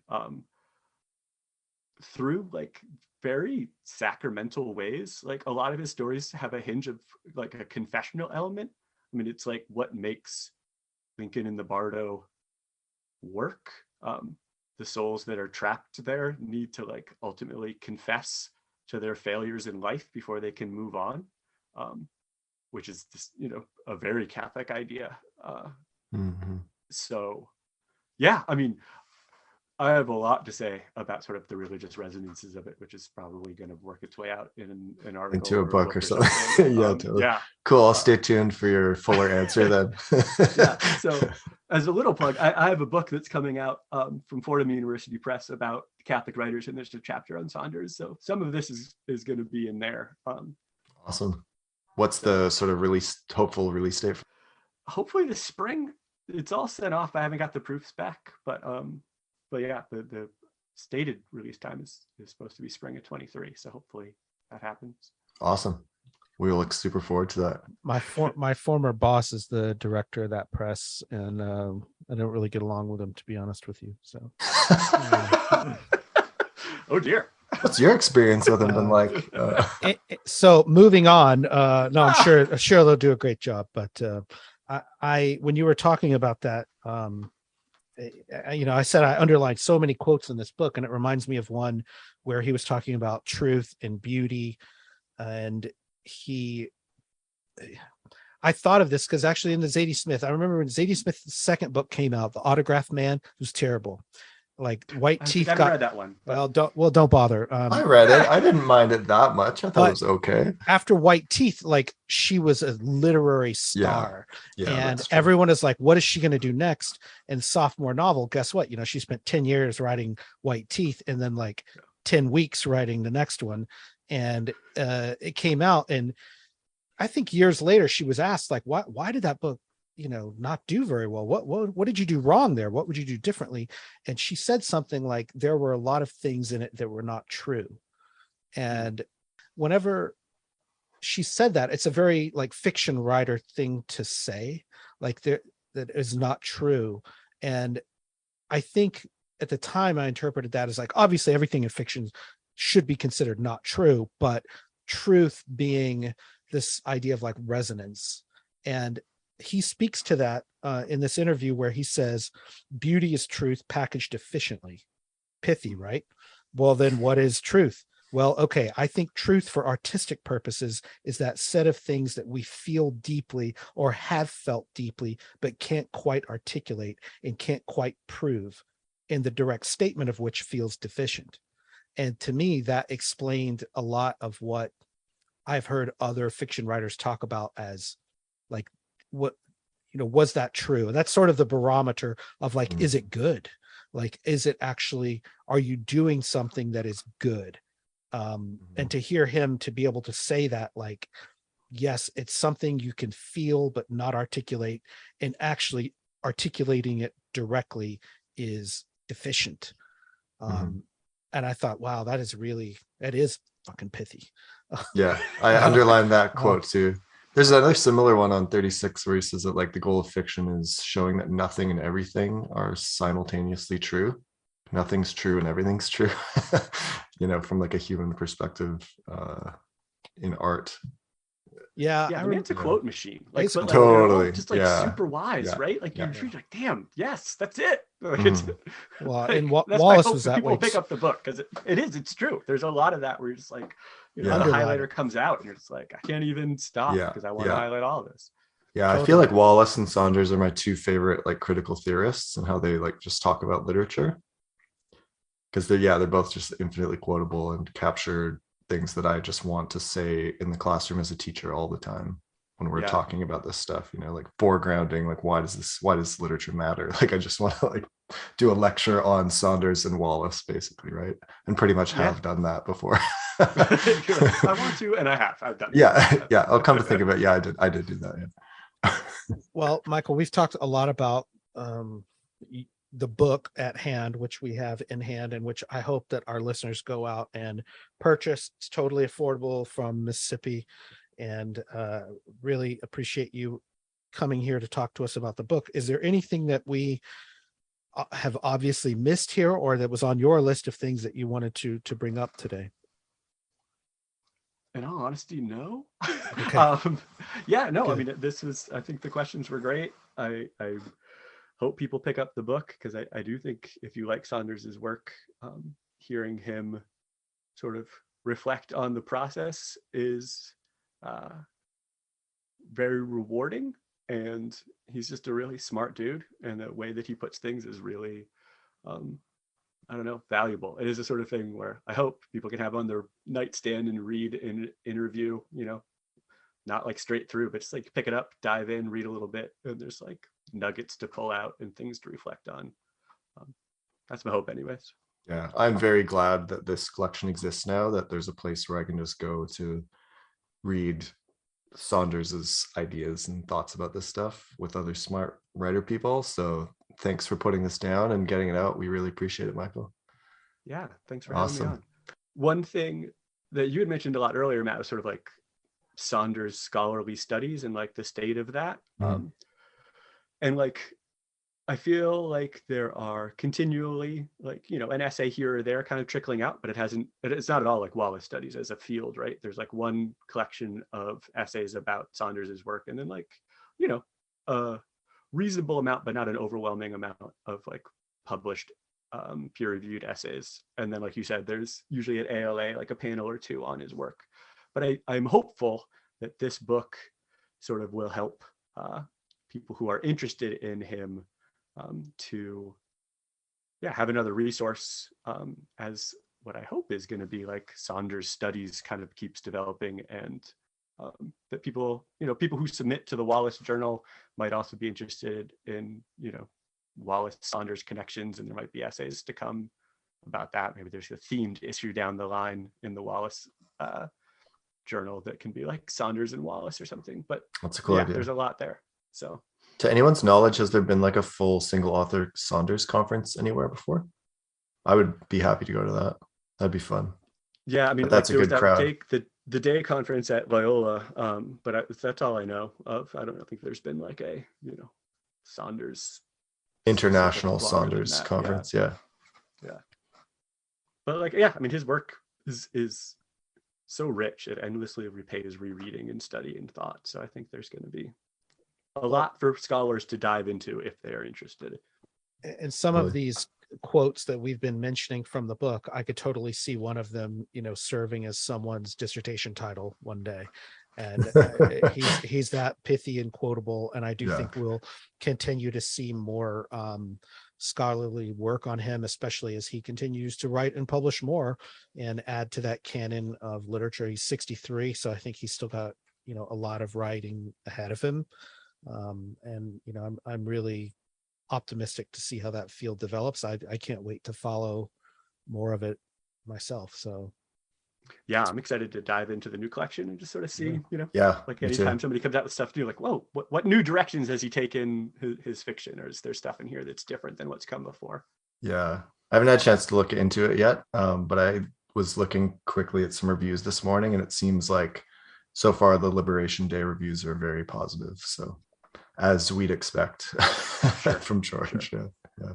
through like very sacramental ways. Like a lot of his stories have a hinge of like a confessional element. I mean, it's like what makes Lincoln and the Bardo work. The souls that are trapped there need to like ultimately confess to their failures in life before they can move on, which is just, you know, a very Catholic idea. So, yeah, I mean, I have a lot to say about sort of the religious resonances of it, which is probably going to work its way out in an article into a book or something. Yeah, totally. Yeah, cool. I'll stay tuned for your fuller answer then. Yeah. So, as a little plug, I have a book that's coming out from Fordham University Press about Catholic writers, and there's a chapter on Saunders. So some of this is going to be in there. Awesome. What's the sort of hopeful release date? Hopefully this spring. It's all sent off. I haven't got the proofs back, but yeah, the stated release time is supposed to be spring of 23. So hopefully that happens. Awesome. We look super forward to that. My former boss is the director of that press, and I don't really get along with him, to be honest with you. So, oh dear. What's your experience with him been like? So moving on. No, I'm sure they'll do a great job. But I when you were talking about that, you know, I said I underlined so many quotes in this book, and it reminds me of one where he was talking about truth and beauty, and I thought of this because actually in the Zadie Smith, I remember when Zadie Smith's second book came out, The Autograph Man, it was terrible. Like White Teeth. I read that one. Don't bother. I read it. I didn't mind it that much. I thought it was okay. After White Teeth, like she was a literary star, and everyone is like, "What is she going to do next?" And sophomore novel, guess what? You know, she spent 10 years writing White Teeth, and then like 10 weeks writing the next one, and it came out. And I think years later, she was asked, like, "Why did that book, you know, not do very well? What did you do wrong there? What would you do differently?" And she said something like, there were a lot of things in it that were not true. And whenever she said that, it's a very like fiction writer thing to say, like that is not true. And I think at the time I interpreted that as like, obviously everything in fiction should be considered not true, but truth being this idea of like resonance. And he speaks to that in this interview where he says, beauty is truth packaged efficiently. Pithy, right? Well, then what is truth? Well, okay. I think truth for artistic purposes is that set of things that we feel deeply or have felt deeply, but can't quite articulate and can't quite prove, and the direct statement of which feels deficient. And to me, that explained a lot of what I've heard other fiction writers talk about as like, what, was that true? And that's sort of the barometer of like, is it good? Like, is it actually, are you doing something that is good? And to hear him to be able to say that, like, yes, it's something you can feel but not articulate, and actually articulating it directly is deficient. And I thought, wow, that is fucking pithy. Yeah, I underlined that Uh, quote too. There's another similar one on 36 where he says that like the goal of fiction is showing that nothing and everything are simultaneously true. Nothing's true and everything's true. From like a human perspective in art. yeah, Yeah, I the man's a remember. quote machine. Like, Basically. but like they're all Totally. just like Yeah. super wise, Yeah. right? Like Yeah. you read like, damn, yes, that's it. Like, Well, like, and that's my Wallace hope was that that people way. will pick up the book because it's true. There's a lot of that where you're just like, the Underline highlighter it. comes out and you're just like, I can't even stop Yeah, because I want to yeah. highlight all of this. Yeah, I feel like Wallace and Saunders are my two favorite like critical theorists and how they like just talk about literature. Because they're both just infinitely quotable and capture things that I just want to say in the classroom as a teacher all the time when we're talking about this stuff, like foregrounding, like why does literature matter? Like I just want to like do a lecture on Saunders and Wallace basically, right? And pretty much have done that before. Like, I want to, and I've done it. Yeah. I'll come to think of it. Yeah, I did do that. Yeah. Well, Michael, we've talked a lot about the book at hand, which we have in hand, and which I hope that our listeners go out and purchase. It's totally affordable from Mississippi, and really appreciate you coming here to talk to us about the book. Is there anything that we have obviously missed here, or that was on your list of things that you wanted to bring up today? In all honesty, no. Okay. I mean, I think the questions were great. I hope people pick up the book because I do think if you like Saunders's work, hearing him sort of reflect on the process is very rewarding. And he's just a really smart dude. And the way that he puts things is really, valuable. It is a sort of thing where I hope people can have on their nightstand and read in interview, not like straight through, but just like pick it up, dive in, read a little bit. And there's like nuggets to pull out and things to reflect on. That's my hope anyways. Yeah, I'm very glad that this collection exists now, that there's a place where I can just go to read Saunders's ideas and thoughts about this stuff with other smart writer people. So thanks for putting this down and getting it out. We really appreciate it, Michael. Yeah, thanks for having me on. One thing that you had mentioned a lot earlier, Matt, was sort of like Saunders' scholarly studies and like the state of that. And like, I feel like there are continually like, an essay here or there kind of trickling out, but it's not at all like Wallace studies as a field, right? There's like one collection of essays about Saunders's work, and then like, a reasonable amount, but not an overwhelming amount of like published peer-reviewed essays. And then, like you said, there's usually at ALA like a panel or two on his work. But I'm hopeful that this book sort of will help people who are interested in him to have another resource as what I hope is going to be like Saunders studies kind of keeps developing, and that people who submit to the Wallace Journal might also be interested in Wallace Saunders connections, and there might be essays to come about that. Maybe there's a themed issue down the line in the Wallace Journal that can be like Saunders and Wallace or something. But that's a cool idea. There's a lot there. So, to anyone's knowledge, has there been like a full single author Saunders conference anywhere before? I would be happy to go to that. That'd be fun. Yeah, I mean, but that's like, a good crowd. The day conference at Loyola, but that's all I know of. I don't think there's been like a Saunders international Saunders conference. Yeah. But like, I mean, his work is so rich, it endlessly repays rereading and study and thought. So I think there's going to be a lot for scholars to dive into if they are interested. And some of these quotes that we've been mentioning from the book, I could totally see one of them, serving as someone's dissertation title one day. And he's that pithy and quotable. And I do think we'll continue to see more scholarly work on him, especially as he continues to write and publish more and add to that canon of literature. He's 63, so I think he's still got a lot of writing ahead of him. And I'm really optimistic to see how that field develops. I can't wait to follow more of it myself. So yeah, I'm excited to dive into the new collection and just sort of see, like me anytime too. somebody comes out with stuff new, like, whoa, what new directions has he taken his fiction, or is there stuff in here that's different than what's come before? Yeah, I haven't had a chance to look into it yet, but I was looking quickly at some reviews this morning, and it seems like so far the Liberation Day reviews are very positive. So as we'd expect from George. Sure. Yeah.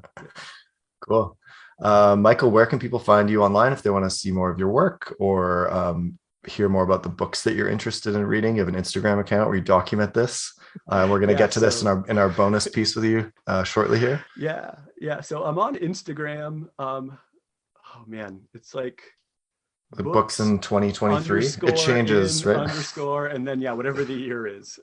Cool. Michael, where can people find you online if they want to see more of your work or hear more about the books that you're interested in reading? You have an Instagram account where you document this. We're going to get to this in our bonus piece with you shortly here. Yeah. So I'm on Instagram. Oh man, it's like the books in 2023. It changes, right? Underscore, and then whatever the year is.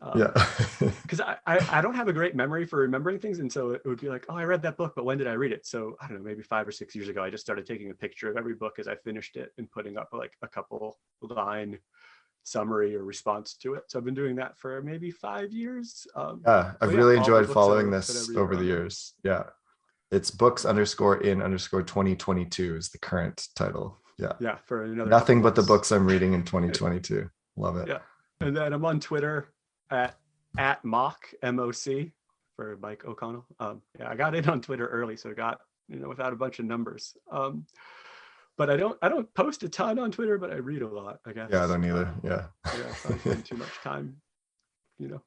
Because I don't have a great memory for remembering things, and so it would be like, oh, I read that book, but when did I read it? So I don't know, maybe 5 or 6 years ago, I just started taking a picture of every book as I finished it and putting up like a couple line summary or response to it. So I've been doing that for maybe 5 years. I've really enjoyed following this over the years. Yeah, it's books _ 2022 is the current title. Yeah, for another nothing but the books I'm reading in 2022. Love it. Yeah, and then I'm on Twitter at Mock MOC for Mike O'Connell. I got in on Twitter early, so I got without a bunch of numbers. But I don't post a ton on Twitter, but I read a lot, I guess. Yeah, I don't either. I spend too much time,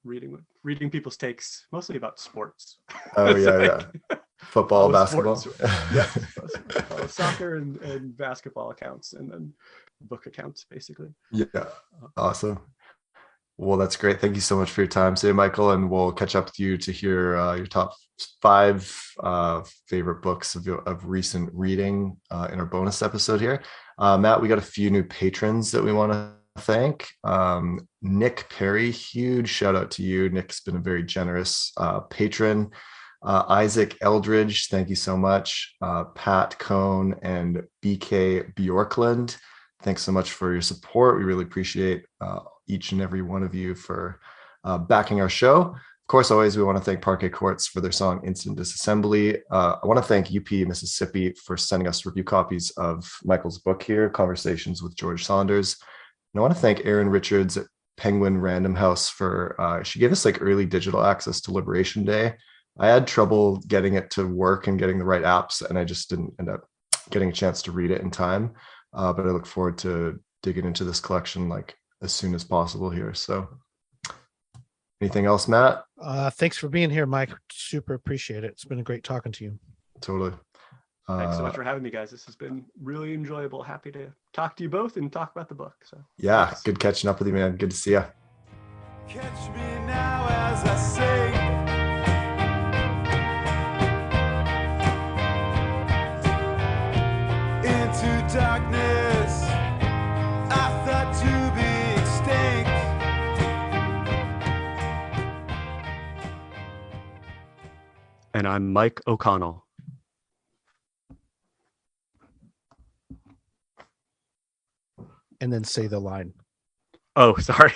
reading people's takes, mostly about sports. Oh yeah. Football, basketball. Soccer and basketball accounts, and then book accounts, basically. Yeah, awesome. Well, that's great. Thank you so much for your time today, Michael, and we'll catch up with you to hear your top 5 favorite books of recent reading in our bonus episode here. Matt, we got a few new patrons that we want to thank. Nick Perry, huge shout out to you. Nick's been a very generous patron. Isaac Eldridge, thank you so much. Pat Cohn and BK Bjorkland, thanks so much for your support. We really appreciate each and every one of you for backing our show. Of course, always we want to thank Parquet Courts for their song Instant Disassembly. I want to thank UP Mississippi for sending us review copies of Michael's book here, Conversations with George Saunders. And I want to thank Erin Richards at Penguin Random House for, she gave us like early digital access to Liberation Day. I had trouble getting it to work and getting the right apps, and I just didn't end up getting a chance to read it in time. But I look forward to digging into this collection like as soon as possible here. So anything else, Matt? Thanks for being here, Mike. Super appreciate it. It's been a great talking to you. Totally. Thanks so much for having me, guys. This has been really enjoyable. Happy to talk to you both and talk about the book. So yeah, thanks. Good catching up with you, man. Good to see you. Catch me now as I say. Into darkness, I thought to be extinct. And I'm Mike O'Connell. And then say the line. Oh, sorry.